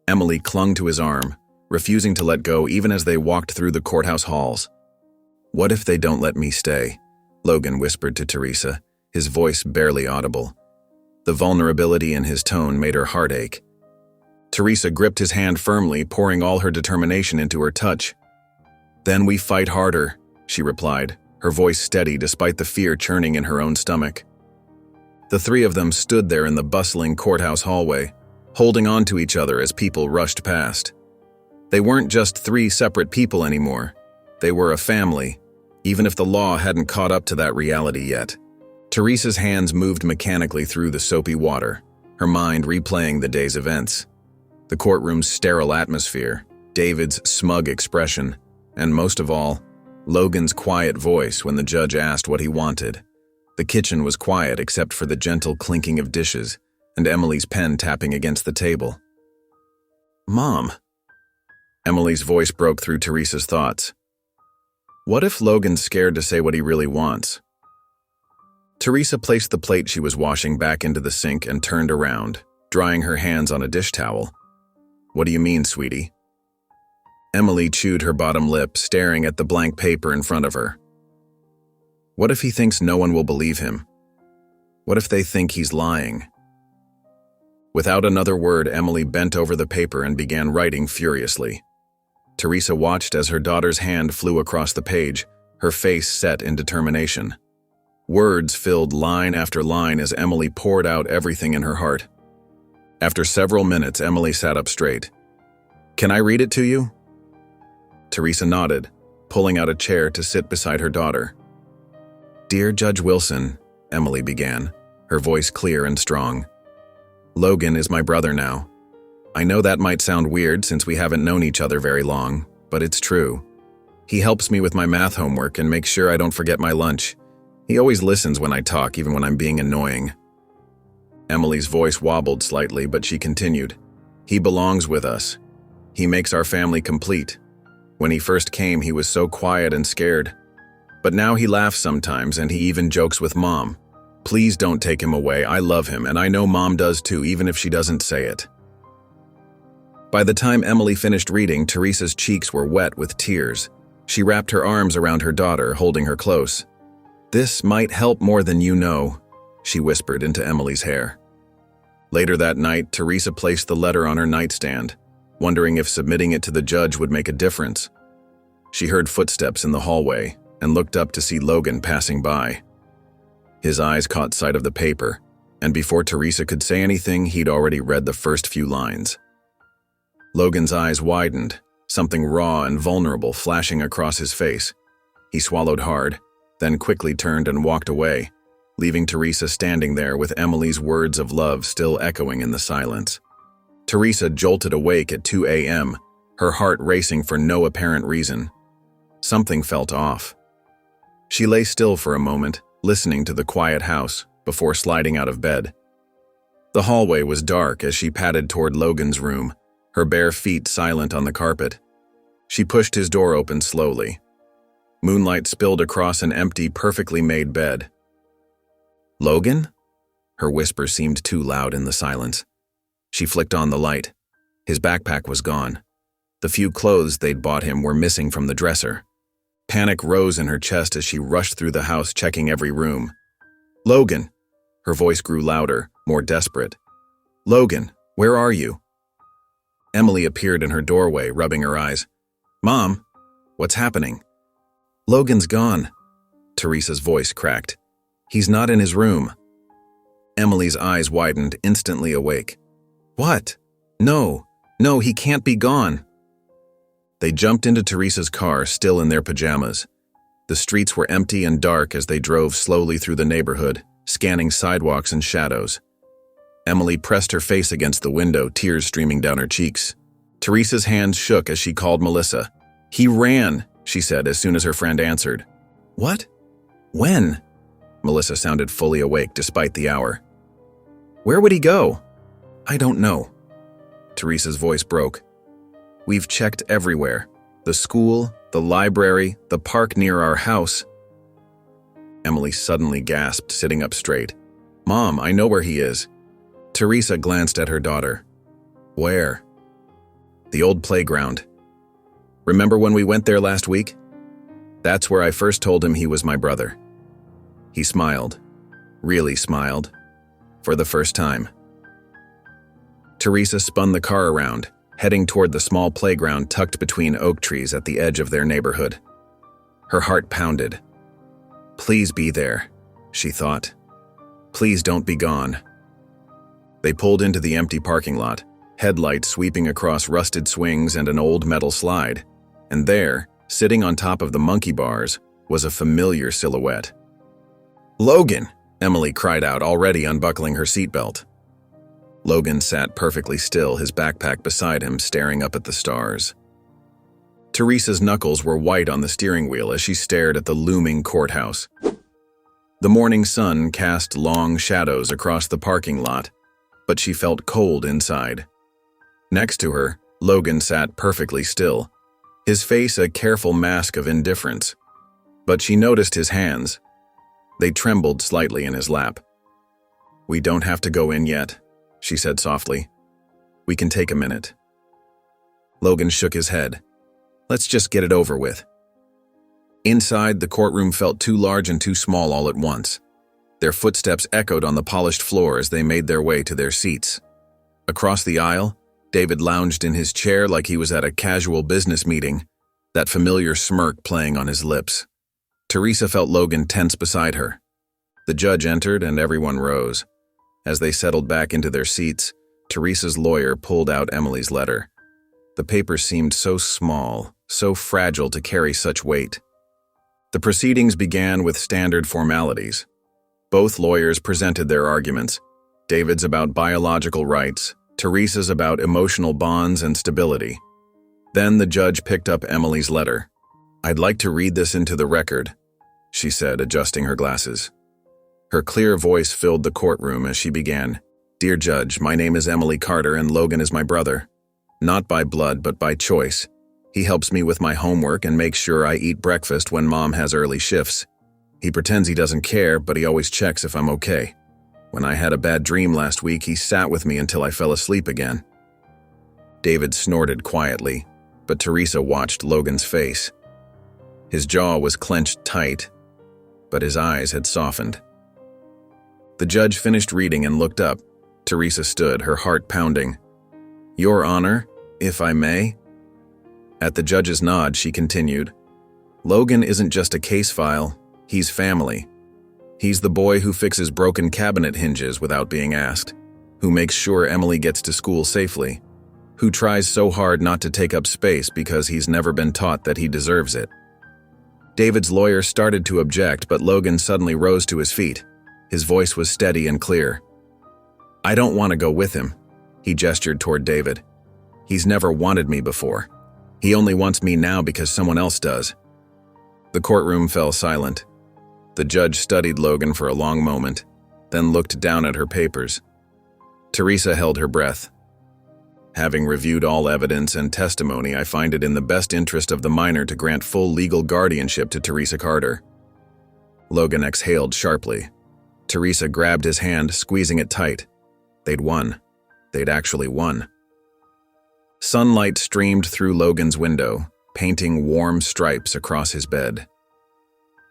Emily clung to his arm, refusing to let go even as they walked through the courthouse halls. "What if they don't let me stay?" Logan whispered to Teresa, his voice barely audible. The vulnerability in his tone made her heart ache. Teresa gripped his hand firmly, pouring all her determination into her touch. "Then we fight harder," she replied, her voice steady despite the fear churning in her own stomach. The three of them stood there in the bustling courthouse hallway, holding on to each other as people rushed past. They weren't just 3 separate people anymore. They were a family, even if the law hadn't caught up to that reality yet. Teresa's hands moved mechanically through the soapy water, her mind replaying the day's events. The courtroom's sterile atmosphere, David's smug expression, and most of all, Logan's quiet voice when the judge asked what he wanted. The kitchen was quiet except for the gentle clinking of dishes and Emily's pen tapping against the table. "Mom." Emily's voice broke through Teresa's thoughts. What if Logan's scared to say what he really wants? Teresa placed the plate she was washing back into the sink and turned around, drying her hands on a dish towel. What do you mean, sweetie? Emily chewed her bottom lip, staring at the blank paper in front of her. What if he thinks no one will believe him? What if they think he's lying? Without another word, Emily bent over the paper and began writing furiously. Teresa watched as her daughter's hand flew across the page, her face set in determination. Words filled line after line as Emily poured out everything in her heart. After several minutes, Emily sat up straight. Can I read it to you? Teresa nodded, pulling out a chair to sit beside her daughter. Dear Judge Wilson, Emily began, her voice clear and strong. Logan is my brother now. I know that might sound weird since we haven't known each other very long, but it's true. He helps me with my math homework and makes sure I don't forget my lunch. He always listens when I talk, even when I'm being annoying. Emily's voice wobbled slightly, but she continued. He belongs with us. He makes our family complete. When he first came, he was so quiet and scared. But now he laughs sometimes, and he even jokes with Mom. Please don't take him away. I love him, and I know Mom does too, even if she doesn't say it. By the time Emily finished reading, Teresa's cheeks were wet with tears. She wrapped her arms around her daughter, holding her close. This might help more than you know, she whispered into Emily's hair. Later that night, Teresa placed the letter on her nightstand, wondering if submitting it to the judge would make a difference. She heard footsteps in the hallway and looked up to see Logan passing by. His eyes caught sight of the paper, and before Teresa could say anything, he'd already read the first few lines. Logan's eyes widened, something raw and vulnerable flashing across his face. He swallowed hard, then quickly turned and walked away, leaving Teresa standing there with Emily's words of love still echoing in the silence. Teresa jolted awake at 2 a.m., her heart racing for no apparent reason. Something felt off. She lay still for a moment, listening to the quiet house, before sliding out of bed. The hallway was dark as she padded toward Logan's room, her bare feet silent on the carpet. She pushed his door open slowly. Moonlight spilled across an empty, perfectly made bed. Logan? Her whisper seemed too loud in the silence. She flicked on the light. His backpack was gone. The few clothes they'd bought him were missing from the dresser. Panic rose in her chest as she rushed through the house, checking every room. Logan! Her voice grew louder, more desperate. Logan, where are you? Emily appeared in her doorway, rubbing her eyes. Mom, what's happening? Logan's gone. Teresa's voice cracked. He's not in his room. Emily's eyes widened, instantly awake. What? No, he can't be gone. They jumped into Teresa's car, still in their pajamas. The streets were empty and dark as they drove slowly through the neighborhood, scanning sidewalks and shadows. Emily pressed her face against the window, tears streaming down her cheeks. Teresa's hands shook as she called Melissa. He ran, she said as soon as her friend answered. What? When? Melissa sounded fully awake despite the hour. Where would he go? I don't know. Teresa's voice broke. We've checked everywhere. The school, the library, the park near our house. Emily suddenly gasped, sitting up straight. Mom, I know where he is. Teresa glanced at her daughter. Where? The old playground. Remember when we went there last week? That's where I first told him he was my brother. He smiled. Really smiled. For the first time. Teresa spun the car around, heading toward the small playground tucked between oak trees at the edge of their neighborhood. Her heart pounded. Please be there, she thought. Please don't be gone. They pulled into the empty parking lot, headlights sweeping across rusted swings and an old metal slide, and there, sitting on top of the monkey bars, was a familiar silhouette. Logan! Emily cried out, already unbuckling her seatbelt. Logan sat perfectly still, his backpack beside him, staring up at the stars. Teresa's knuckles were white on the steering wheel as she stared at the looming courthouse. The morning sun cast long shadows across the parking lot, but she felt cold inside. Next to her, Logan sat perfectly still, his face a careful mask of indifference. But she noticed his hands. They trembled slightly in his lap. "We don't have to go in yet," she said softly. "We can take a minute." Logan shook his head. "Let's just get it over with." Inside, the courtroom felt too large and too small all at once. Their footsteps echoed on the polished floor as they made their way to their seats. Across the aisle, David lounged in his chair like he was at a casual business meeting, that familiar smirk playing on his lips. Teresa felt Logan tense beside her. The judge entered and everyone rose. As they settled back into their seats, Teresa's lawyer pulled out Emily's letter. The paper seemed so small, so fragile to carry such weight. The proceedings began with standard formalities. Both lawyers presented their arguments. David's about biological rights, Teresa's about emotional bonds and stability. Then the judge picked up Emily's letter. "I'd like to read this into the record," she said, adjusting her glasses. Her clear voice filled the courtroom as she began. "Dear Judge, my name is Emily Carter and Logan is my brother. Not by blood, but by choice. He helps me with my homework and makes sure I eat breakfast when Mom has early shifts. He pretends he doesn't care, but he always checks if I'm okay. When I had a bad dream last week, he sat with me until I fell asleep again." David snorted quietly, but Teresa watched Logan's face. His jaw was clenched tight, but his eyes had softened. The judge finished reading and looked up. Teresa stood, her heart pounding. "Your Honor, if I may?" At the judge's nod, she continued, "Logan isn't just a case file, he's family. He's the boy who fixes broken cabinet hinges without being asked, who makes sure Emily gets to school safely, who tries so hard not to take up space because he's never been taught that he deserves it." David's lawyer started to object, but Logan suddenly rose to his feet. His voice was steady and clear. "I don't want to go with him," he gestured toward David. "He's never wanted me before. He only wants me now because someone else does." The courtroom fell silent. The judge studied Logan for a long moment, then looked down at her papers. Teresa held her breath. "Having reviewed all evidence and testimony, I find it in the best interest of the minor to grant full legal guardianship to Teresa Carter." Logan exhaled sharply. Teresa grabbed his hand, squeezing it tight. They'd won. They'd actually won. Sunlight streamed through Logan's window, painting warm stripes across his bed.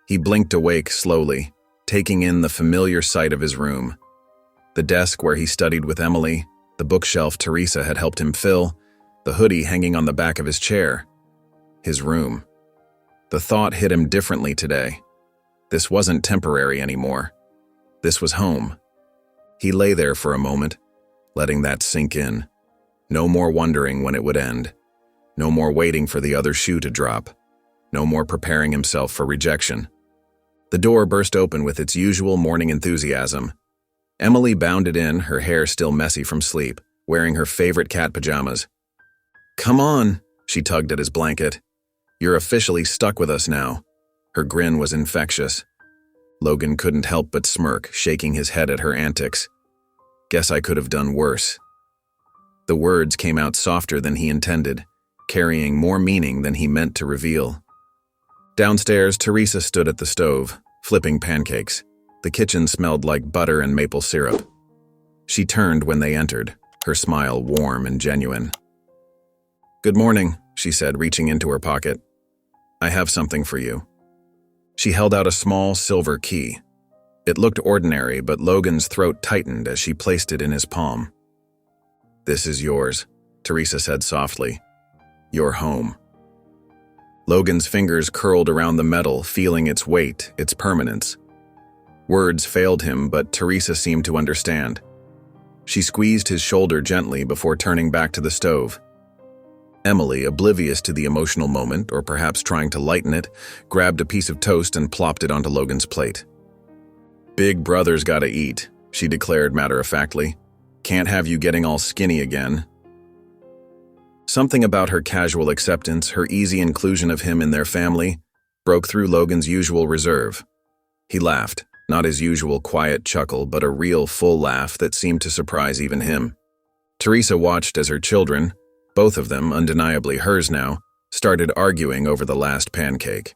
He blinked awake slowly, taking in the familiar sight of his room. The desk where he studied with Emily, the bookshelf Teresa had helped him fill, the hoodie hanging on the back of his chair. His room. The thought hit him differently today. This wasn't temporary anymore. This was home. He lay there for a moment, letting that sink in. No more wondering when it would end. No more waiting for the other shoe to drop. No more preparing himself for rejection. The door burst open with its usual morning enthusiasm. Emily bounded in, her hair still messy from sleep, wearing her favorite cat pajamas. "Come on," she tugged at his blanket. "You're officially stuck with us now." Her grin was infectious. Logan couldn't help but smirk, shaking his head at her antics. "Guess I could have done worse." The words came out softer than he intended, carrying more meaning than he meant to reveal. Downstairs, Teresa stood at the stove, flipping pancakes. The kitchen smelled like butter and maple syrup. She turned when they entered, her smile warm and genuine. "Good morning," she said, reaching into her pocket. "I have something for you." She held out a small silver key. It looked ordinary, but Logan's throat tightened as she placed it in his palm. "This is yours," Teresa said softly. "Your home." Logan's fingers curled around the metal, feeling its weight, its permanence. Words failed him, but Teresa seemed to understand. She squeezed his shoulder gently before turning back to the stove. Emily, oblivious to the emotional moment, or perhaps trying to lighten it, grabbed a piece of toast and plopped it onto Logan's plate. "Big brother's gotta eat," she declared matter-of-factly. "Can't have you getting all skinny again." Something about her casual acceptance, her easy inclusion of him in their family, broke through Logan's usual reserve. He laughed, not his usual quiet chuckle, but a real full laugh that seemed to surprise even him. Teresa watched as her children, Both of them, undeniably hers now, started arguing over the last pancake.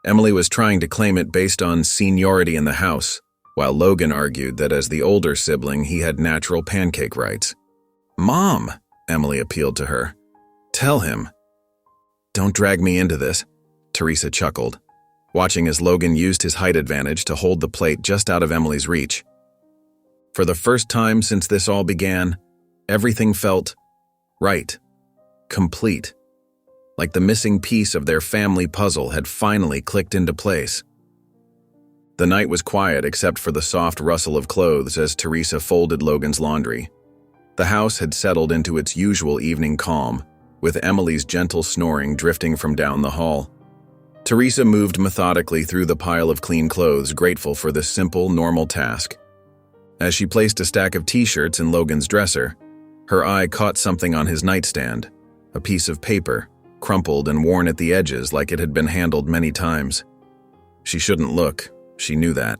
Emily was trying to claim it based on seniority in the house, while Logan argued that as the older sibling, he had natural pancake rights. "Mom," Emily appealed to her. "Tell him." "Don't drag me into this," Teresa chuckled, watching as Logan used his height advantage to hold the plate just out of Emily's reach. For the first time since this all began, everything felt right, complete, like the missing piece of their family puzzle had finally clicked into place. The night was quiet except for the soft rustle of clothes as Teresa folded Logan's laundry. The house had settled into its usual evening calm, with Emily's gentle snoring drifting from down the hall. Teresa moved methodically through the pile of clean clothes, grateful for this simple, normal task. As she placed a stack of t-shirts in Logan's dresser, her eye caught something on his nightstand, a piece of paper, crumpled and worn at the edges like it had been handled many times. She shouldn't look, she knew that.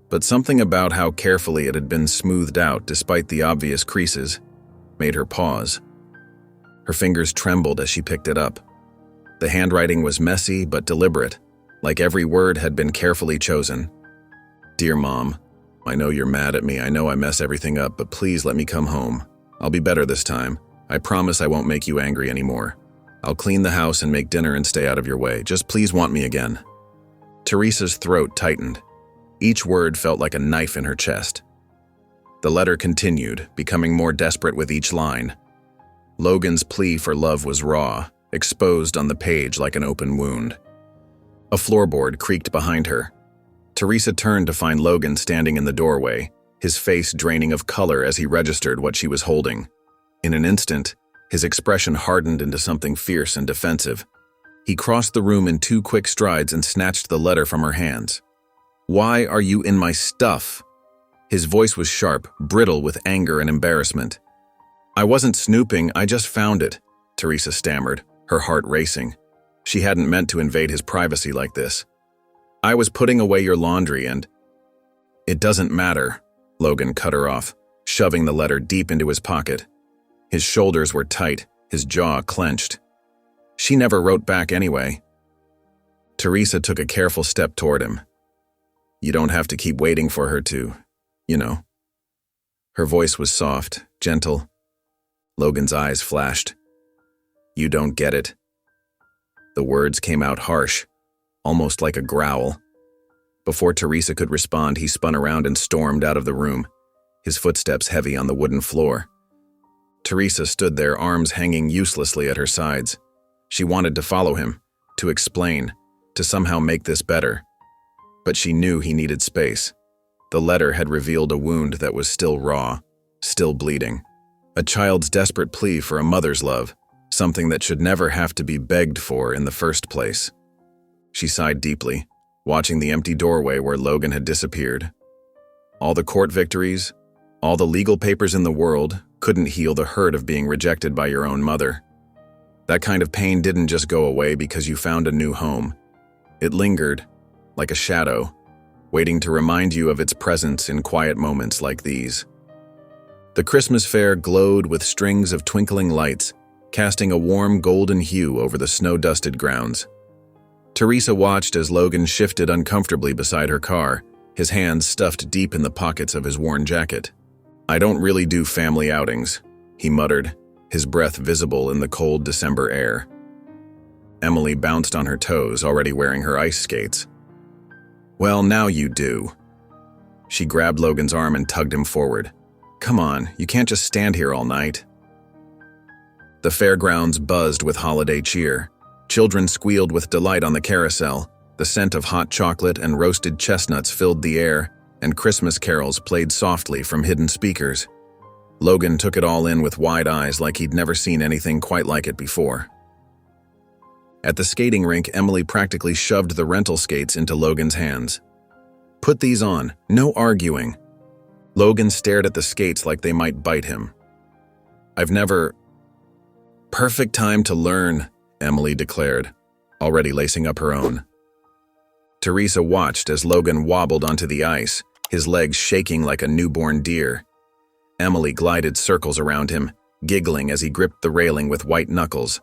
But something about how carefully it had been smoothed out despite the obvious creases made her pause. Her fingers trembled as she picked it up. The handwriting was messy but deliberate, like every word had been carefully chosen. "Dear Mom, I know you're mad at me, I know I mess everything up, but please let me come home. I'll be better this time. I promise I won't make you angry anymore. I'll clean the house and make dinner and stay out of your way. Just please want me again." Teresa's throat tightened. Each word felt like a knife in her chest. The letter continued, becoming more desperate with each line. Logan's plea for love was raw, exposed on the page like an open wound. A floorboard creaked behind her. Teresa turned to find Logan standing in the doorway, his face draining of color as he registered what she was holding. In an instant, his expression hardened into something fierce and defensive. He crossed the room in 2 quick strides and snatched the letter from her hands. "Why are you in my stuff?" His voice was sharp, brittle with anger and embarrassment. "I wasn't snooping, I just found it," Teresa stammered, her heart racing. She hadn't meant to invade his privacy like this. "I was putting away your laundry and—" "It doesn't matter," Logan cut her off, shoving the letter deep into his pocket. His shoulders were tight, his jaw clenched. "She never wrote back anyway." Teresa took a careful step toward him. "You don't have to keep waiting for her to, you know." Her voice was soft, gentle. Logan's eyes flashed. "You don't get it." The words came out harsh, almost like a growl. Before Teresa could respond, he spun around and stormed out of the room, his footsteps heavy on the wooden floor. Teresa stood there, arms hanging uselessly at her sides. She wanted to follow him, to explain, to somehow make this better. But she knew he needed space. The letter had revealed a wound that was still raw, still bleeding. A child's desperate plea for a mother's love, something that should never have to be begged for in the first place. She sighed deeply, watching the empty doorway where Logan had disappeared. All the court victories, all the legal papers in the world couldn't heal the hurt of being rejected by your own mother. That kind of pain didn't just go away because you found a new home. It lingered, like a shadow, waiting to remind you of its presence in quiet moments like these. The Christmas fair glowed with strings of twinkling lights, casting a warm golden hue over the snow-dusted grounds. Teresa watched as Logan shifted uncomfortably beside her car, his hands stuffed deep in the pockets of his worn jacket. "I don't really do family outings," he muttered, his breath visible in the cold December air. Emily bounced on her toes, already wearing her ice skates. "Well, now you do." She grabbed Logan's arm and tugged him forward. "Come on, you can't just stand here all night." The fairgrounds buzzed with holiday cheer. Children squealed with delight on the carousel. The scent of hot chocolate and roasted chestnuts filled the air, and Christmas carols played softly from hidden speakers. Logan took it all in with wide eyes like he'd never seen anything quite like it before. At the skating rink, Emily practically shoved the rental skates into Logan's hands. "Put these on, no arguing." Logan stared at the skates like they might bite him. "I've never—" "Perfect time to learn," Emily declared, already lacing up her own. Teresa watched as Logan wobbled onto the ice, his legs shaking like a newborn deer. Emily glided circles around him, giggling as he gripped the railing with white knuckles.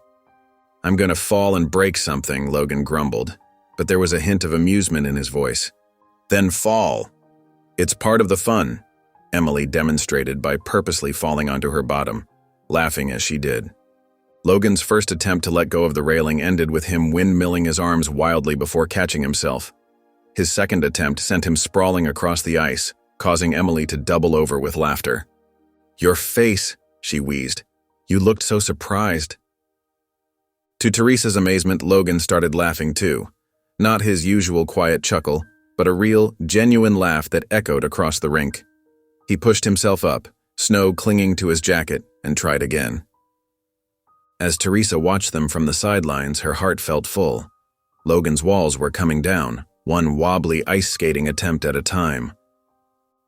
"I'm gonna fall and break something," Logan grumbled, but there was a hint of amusement in his voice. "Then fall. It's part of the fun," Emily demonstrated by purposely falling onto her bottom, laughing as she did. Logan's first attempt to let go of the railing ended with him windmilling his arms wildly before catching himself. His second attempt sent him sprawling across the ice, causing Emily to double over with laughter. "Your face," she wheezed. "You looked so surprised." To Teresa's amazement, Logan started laughing too. Not his usual quiet chuckle, but a real, genuine laugh that echoed across the rink. He pushed himself up, snow clinging to his jacket, and tried again. As Teresa watched them from the sidelines, her heart felt full. Logan's walls were coming down, one wobbly ice skating attempt at a time.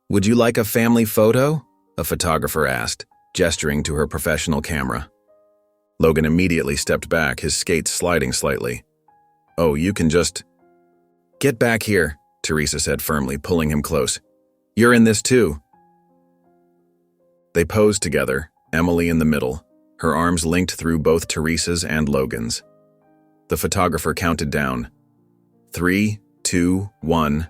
"Would you like a family photo?" a photographer asked, gesturing to her professional camera. Logan immediately stepped back, his skates sliding slightly. "Oh, you can just—" "Get back here," Teresa said firmly, pulling him close. "You're in this too." They posed together, Emily in the middle, her arms linked through both Teresa's and Logan's. The photographer counted down. 3, 2, 1.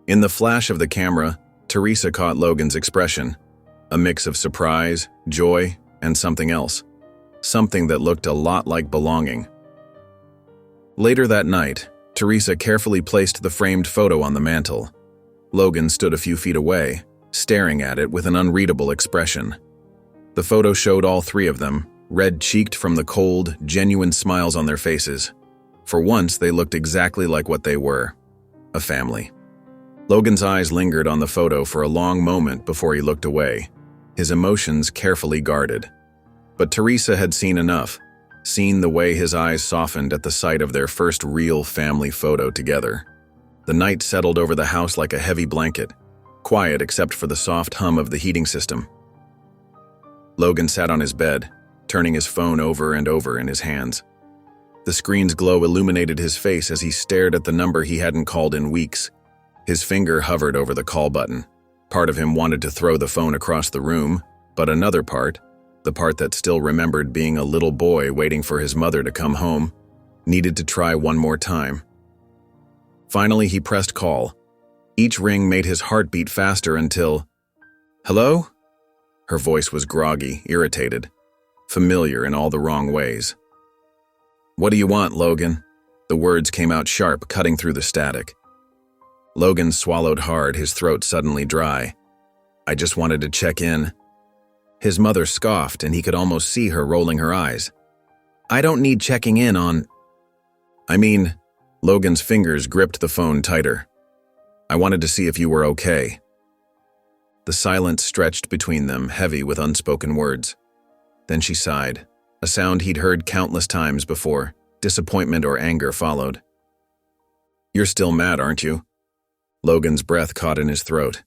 In the flash of the camera, Teresa caught Logan's expression, a mix of surprise, joy, and something else. Something that looked a lot like belonging. Later that night, Teresa carefully placed the framed photo on the mantel. Logan stood a few feet away, staring at it with an unreadable expression. The photo showed all three of them, red-cheeked from the cold, genuine smiles on their faces. For once, they looked exactly like what they were, a family. Logan's eyes lingered on the photo for a long moment before he looked away, his emotions carefully guarded. But Teresa had seen enough, seen the way his eyes softened at the sight of their first real family photo together. The night settled over the house like a heavy blanket, quiet except for the soft hum of the heating system. Logan sat on his bed, turning his phone over and over in his hands. The screen's glow illuminated his face as he stared at the number he hadn't called in weeks. His finger hovered over the call button. Part of him wanted to throw the phone across the room, but another part, the part that still remembered being a little boy waiting for his mother to come home, needed to try one more time. Finally, he pressed call. Each ring made his heart beat faster until— "Hello?" Her voice was groggy, irritated, familiar in all the wrong ways. "What do you want, Logan?" The words came out sharp, cutting through the static. Logan swallowed hard, his throat suddenly dry. "I just wanted to check in." His mother scoffed, and he could almost see her rolling her eyes. "I don't need checking in on—" "I mean," Logan's fingers gripped the phone tighter. "I wanted to see if you were okay." The silence stretched between them, heavy with unspoken words. Then she sighed, a sound he'd heard countless times before. Disappointment or anger followed. "You're still mad, aren't you?" Logan's breath caught in his throat.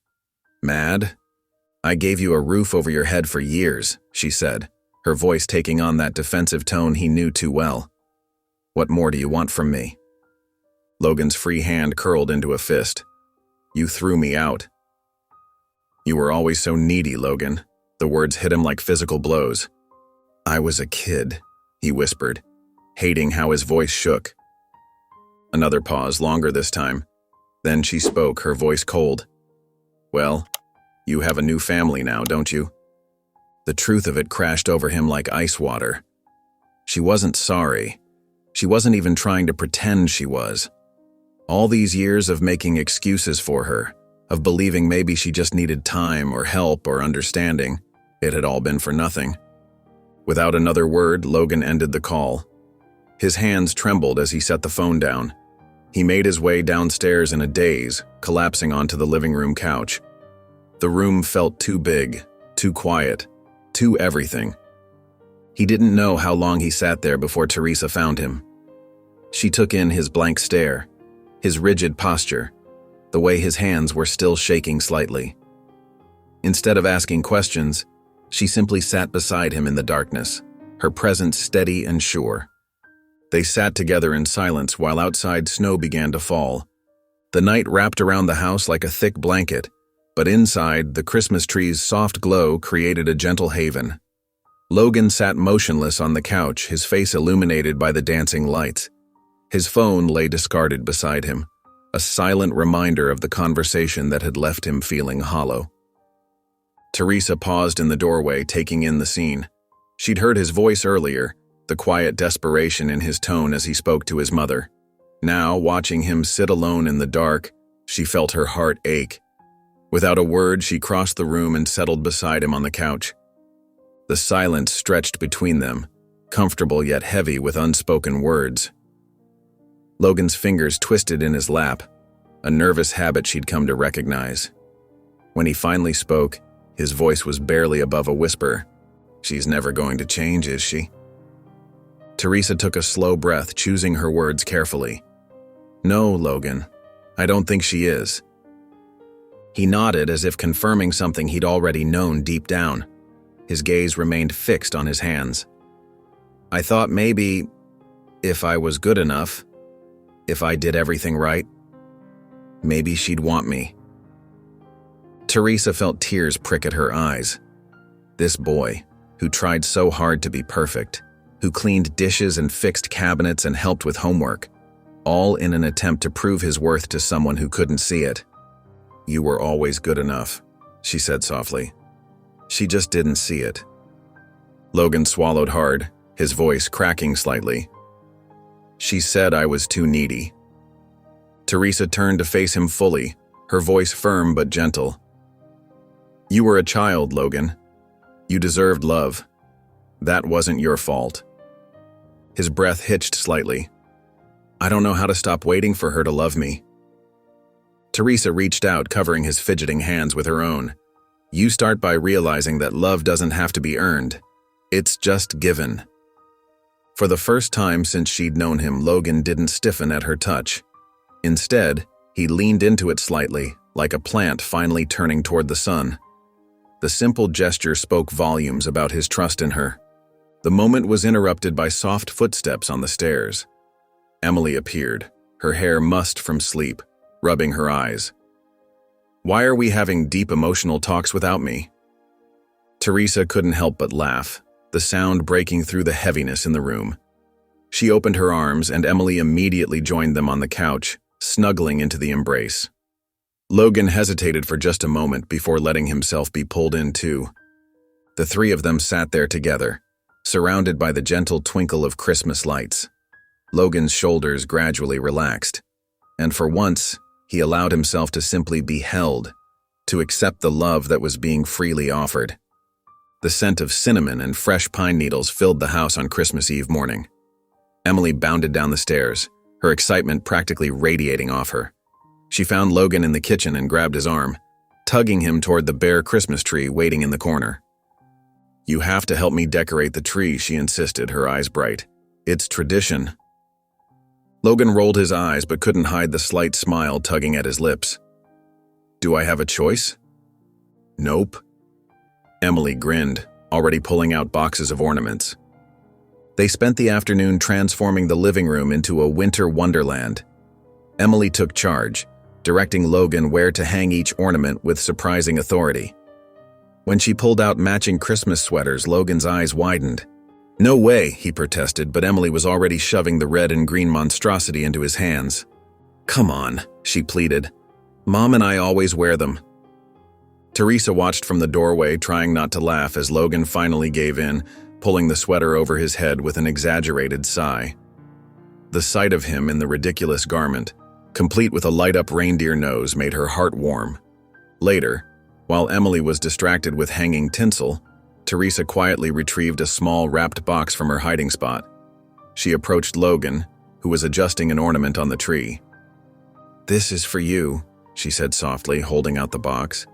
"Mad? I gave you a roof over your head for years," she said, her voice taking on that defensive tone he knew too well. "What more do you want from me?" Logan's free hand curled into a fist. "You threw me out." "You were always so needy, Logan." The words hit him like physical blows. "I was a kid," he whispered, hating how his voice shook. Another pause, longer this time. Then she spoke, her voice cold. "Well, you have a new family now, don't you?" The truth of it crashed over him like ice water. She wasn't sorry. She wasn't even trying to pretend she was. All these years of making excuses for her, of believing maybe she just needed time or help or understanding, it had all been for nothing. Without another word, Logan ended the call. His hands trembled as he set the phone down. He made his way downstairs in a daze, collapsing onto the living room couch. The room felt too big, too quiet, too everything. He didn't know how long he sat there before Teresa found him. She took in his blank stare, his rigid posture, the way his hands were still shaking slightly. Instead of asking questions, she simply sat beside him in the darkness, her presence steady and sure. They sat together in silence while outside snow began to fall. The night wrapped around the house like a thick blanket, But inside, the Christmas tree's soft glow created a gentle haven. Logan sat motionless on the couch, his face illuminated by the dancing lights. His phone lay discarded beside him, a silent reminder of the conversation that had left him feeling hollow. Teresa paused in the doorway, taking in the scene. She'd heard his voice earlier, the quiet desperation in his tone as he spoke to his mother. Now, watching him sit alone in the dark, she felt her heart ache. Without a word, she crossed the room and settled beside him on the couch. The silence stretched between them, comfortable yet heavy with unspoken words. Logan's fingers twisted in his lap, a nervous habit she'd come to recognize. When he finally spoke, his voice was barely above a whisper. "She's never going to change, is she?" Teresa took a slow breath, choosing her words carefully. "No, Logan, I don't think she is." He nodded as if confirming something he'd already known deep down. His gaze remained fixed on his hands. "I thought maybe, if I was good enough, if I did everything right, maybe she'd want me." Teresa felt tears prick at her eyes. This boy, who tried so hard to be perfect, who cleaned dishes and fixed cabinets and helped with homework, all in an attempt to prove his worth to someone who couldn't see it. "You were always good enough," she said softly. "She just didn't see it." Logan swallowed hard, his voice cracking slightly. "She said I was too needy." Teresa turned to face him fully, her voice firm but gentle. "You were a child, Logan. You deserved love. That wasn't your fault." His breath hitched slightly. "I don't know how to stop waiting for her to love me." Teresa reached out, covering his fidgeting hands with her own. "You start by realizing that love doesn't have to be earned. It's just given." For the first time since she'd known him, Logan didn't stiffen at her touch. Instead, he leaned into it slightly, like a plant finally turning toward the sun. The simple gesture spoke volumes about his trust in her. The moment was interrupted by soft footsteps on the stairs. Emily appeared, her hair mussed from sleep, rubbing her eyes. "Why are we having deep emotional talks without me?" Teresa couldn't help but laugh, the sound breaking through the heaviness in the room. She opened her arms, and Emily immediately joined them on the couch, snuggling into the embrace. Logan hesitated for just a moment before letting himself be pulled in too. The three of them sat there together, surrounded by the gentle twinkle of Christmas lights. Logan's shoulders gradually relaxed, and for once, he allowed himself to simply be held, to accept the love that was being freely offered. The scent of cinnamon and fresh pine needles filled the house on Christmas Eve morning. Emily bounded down the stairs, her excitement practically radiating off her. She found Logan in the kitchen and grabbed his arm, tugging him toward the bare Christmas tree waiting in the corner. "You have to help me decorate the tree," she insisted, her eyes bright. "It's tradition." Logan rolled his eyes but couldn't hide the slight smile tugging at his lips. "Do I have a choice?" "Nope." Emily grinned, already pulling out boxes of ornaments. They spent the afternoon transforming the living room into a winter wonderland. Emily took charge, directing Logan where to hang each ornament with surprising authority. When she pulled out matching Christmas sweaters, Logan's eyes widened. "No way," he protested, but Emily was already shoving the red and green monstrosity into his hands. "Come on," she pleaded. "Mom and I always wear them." Teresa watched from the doorway, trying not to laugh as Logan finally gave in, pulling the sweater over his head with an exaggerated sigh. The sight of him in the ridiculous garment, complete with a light-up reindeer nose, made her heart warm. Later, while Emily was distracted with hanging tinsel, Teresa quietly retrieved a small wrapped box from her hiding spot. She approached Logan, who was adjusting an ornament on the tree. "This is for you," she said softly, holding out the box.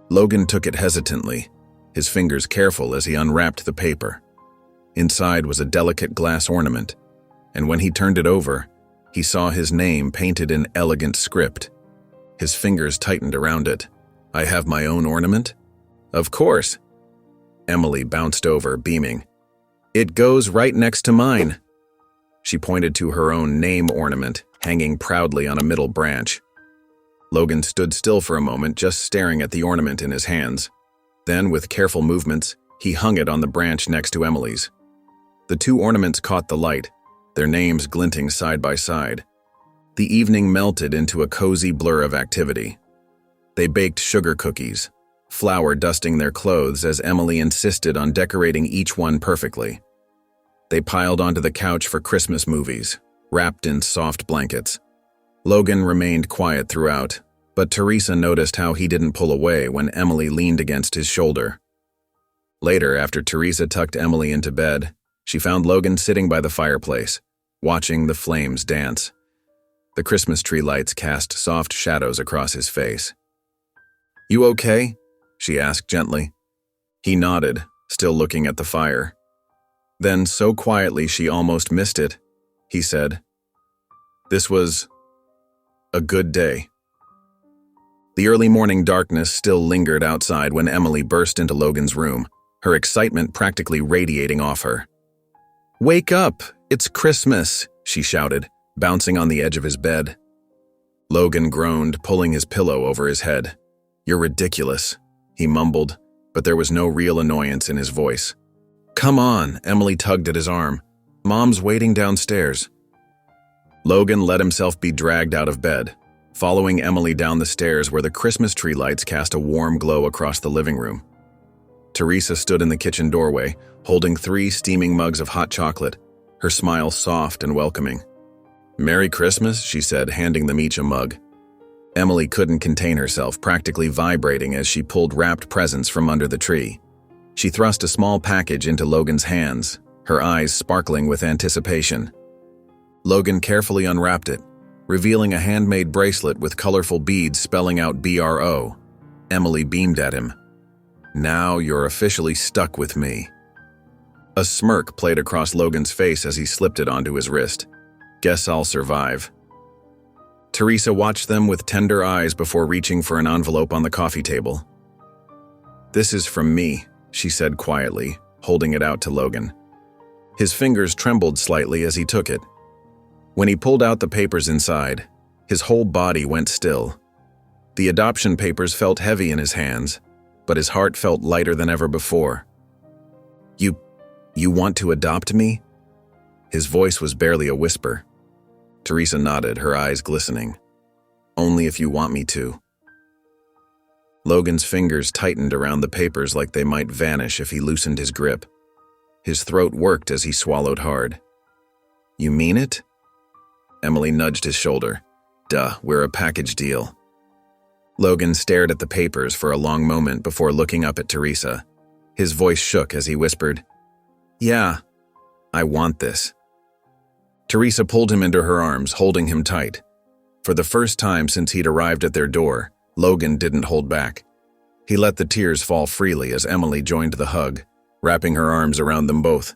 Logan took it hesitantly, his fingers careful as he unwrapped the paper. Inside was a delicate glass ornament, and when he turned it over, he saw his name painted in elegant script. His fingers tightened around it. "I have my own ornament?" "Of course." Emily bounced over, beaming. "It goes right next to mine." She pointed to her own name ornament, hanging proudly on a middle branch. Logan stood still for a moment, just staring at the ornament in his hands. Then, with careful movements, he hung it on the branch next to Emily's. The two ornaments caught the light, their names glinting side by side. The evening melted into a cozy blur of activity. They baked sugar cookies, flour dusting their clothes as Emily insisted on decorating each one perfectly. They piled onto the couch for Christmas movies, wrapped in soft blankets. Logan remained quiet throughout, but Teresa noticed how he didn't pull away when Emily leaned against his shoulder. Later, after Teresa tucked Emily into bed, she found Logan sitting by the fireplace, watching the flames dance. The Christmas tree lights cast soft shadows across his face. "You okay?" she asked gently. He nodded, still looking at the fire. Then, so quietly she almost missed it, he said, "This was a good day." The early morning darkness still lingered outside when Emily burst into Logan's room, her excitement practically radiating off her. "Wake up! It's Christmas!" she shouted, bouncing on the edge of his bed. Logan groaned, pulling his pillow over his head. "You're ridiculous," he mumbled, but there was no real annoyance in his voice. "Come on," Emily tugged at his arm. "Mom's waiting downstairs." Logan let himself be dragged out of bed, following Emily down the stairs where the Christmas tree lights cast a warm glow across the living room. Teresa stood in the kitchen doorway, holding 3 steaming mugs of hot chocolate, her smile soft and welcoming. "Merry Christmas," she said, handing them each a mug. Emily couldn't contain herself, practically vibrating as she pulled wrapped presents from under the tree. She thrust a small package into Logan's hands, her eyes sparkling with anticipation. Logan carefully unwrapped it, revealing a handmade bracelet with colorful beads spelling out BRO. Emily beamed at him. "Now you're officially stuck with me." A smirk played across Logan's face as he slipped it onto his wrist. "Guess I'll survive." Teresa watched them with tender eyes before reaching for an envelope on the coffee table. "This is from me," she said quietly, holding it out to Logan. His fingers trembled slightly as he took it. When he pulled out the papers inside, his whole body went still. The adoption papers felt heavy in his hands, but his heart felt lighter than ever before. You want to adopt me?" His voice was barely a whisper. Teresa nodded, her eyes glistening. "Only if you want me to." Logan's fingers tightened around the papers like they might vanish if he loosened his grip. His throat worked as he swallowed hard. "You mean it?" Emily nudged his shoulder. "Duh, we're a package deal." Logan stared at the papers for a long moment before looking up at Teresa. His voice shook as he whispered, "Yeah, I want this." Teresa pulled him into her arms, holding him tight. For the first time since he'd arrived at their door, Logan didn't hold back. He let the tears fall freely as Emily joined the hug, wrapping her arms around them both.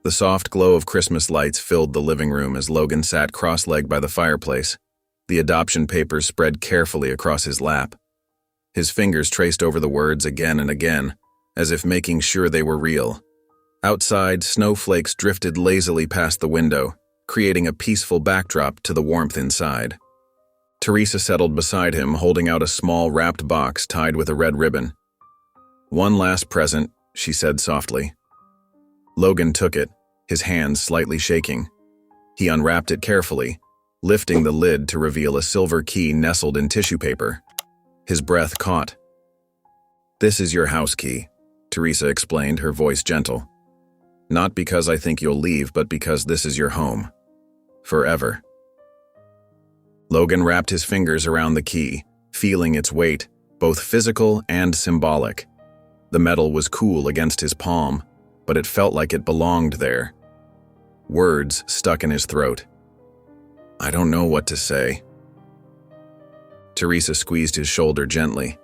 The soft glow of Christmas lights filled the living room as Logan sat cross-legged by the fireplace, the adoption papers spread carefully across his lap. His fingers traced over the words again and again, as if making sure they were real. Outside, snowflakes drifted lazily past the window, creating a peaceful backdrop to the warmth inside. Teresa settled beside him, holding out a small wrapped box tied with a red ribbon. "One last present," she said softly. Logan took it, his hands slightly shaking. He unwrapped it carefully, lifting the lid to reveal a silver key nestled in tissue paper. His breath caught. "This is your house key," Teresa explained, her voice gentle. "Not because I think you'll leave, but because this is your home. Forever." Logan wrapped his fingers around the key, feeling its weight, both physical and symbolic. The metal was cool against his palm, but it felt like it belonged there. Words stuck in his throat. "I don't know what to say." Teresa squeezed his shoulder gently.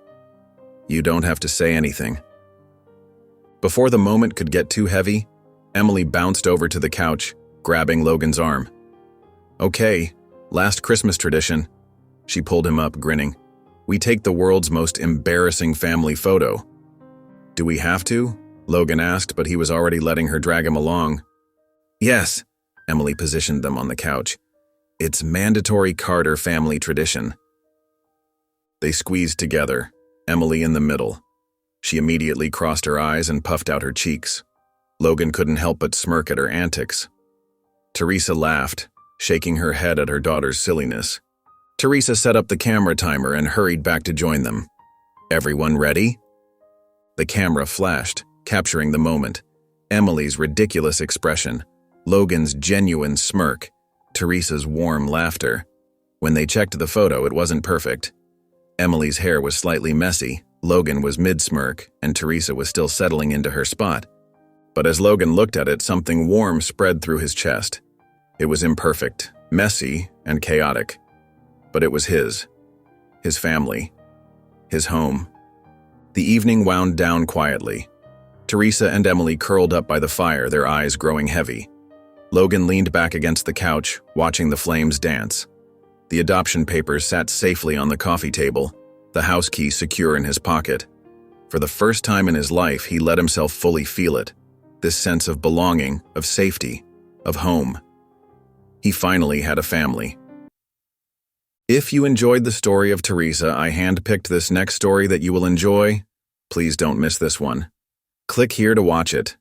"You don't have to say anything." Before the moment could get too heavy, Emily bounced over to the couch, grabbing Logan's arm. "Okay, last Christmas tradition." She pulled him up, grinning. "We take the world's most embarrassing family photo." "Do we have to?" Logan asked, but he was already letting her drag him along. "Yes," Emily positioned them on the couch. "It's mandatory Carter family tradition." They squeezed together, Emily in the middle. She immediately crossed her eyes and puffed out her cheeks. Logan couldn't help but smirk at her antics. Teresa laughed, shaking her head at her daughter's silliness. Teresa set up the camera timer and hurried back to join them. Everyone ready? The camera flashed, capturing the moment. Emily's ridiculous expression, Logan's genuine smirk, Teresa's warm laughter. When they checked the photo, it wasn't perfect. Emily's hair was slightly messy, Logan was mid-smirk, and Teresa was still settling into her spot. But as Logan looked at it, something warm spread through his chest. It was imperfect, messy, and chaotic. But it was his family, his home. The evening wound down quietly. Teresa and Emily curled up by the fire, their eyes growing heavy. Logan leaned back against the couch, watching the flames dance. The adoption papers sat safely on the coffee table, the house key secure in his pocket. For the first time in his life, he let himself fully feel it, this sense of belonging, of safety, of home. He finally had a family. If you enjoyed the story of Teresa, I handpicked this next story that you will enjoy. Please don't miss this one. Click here to watch it.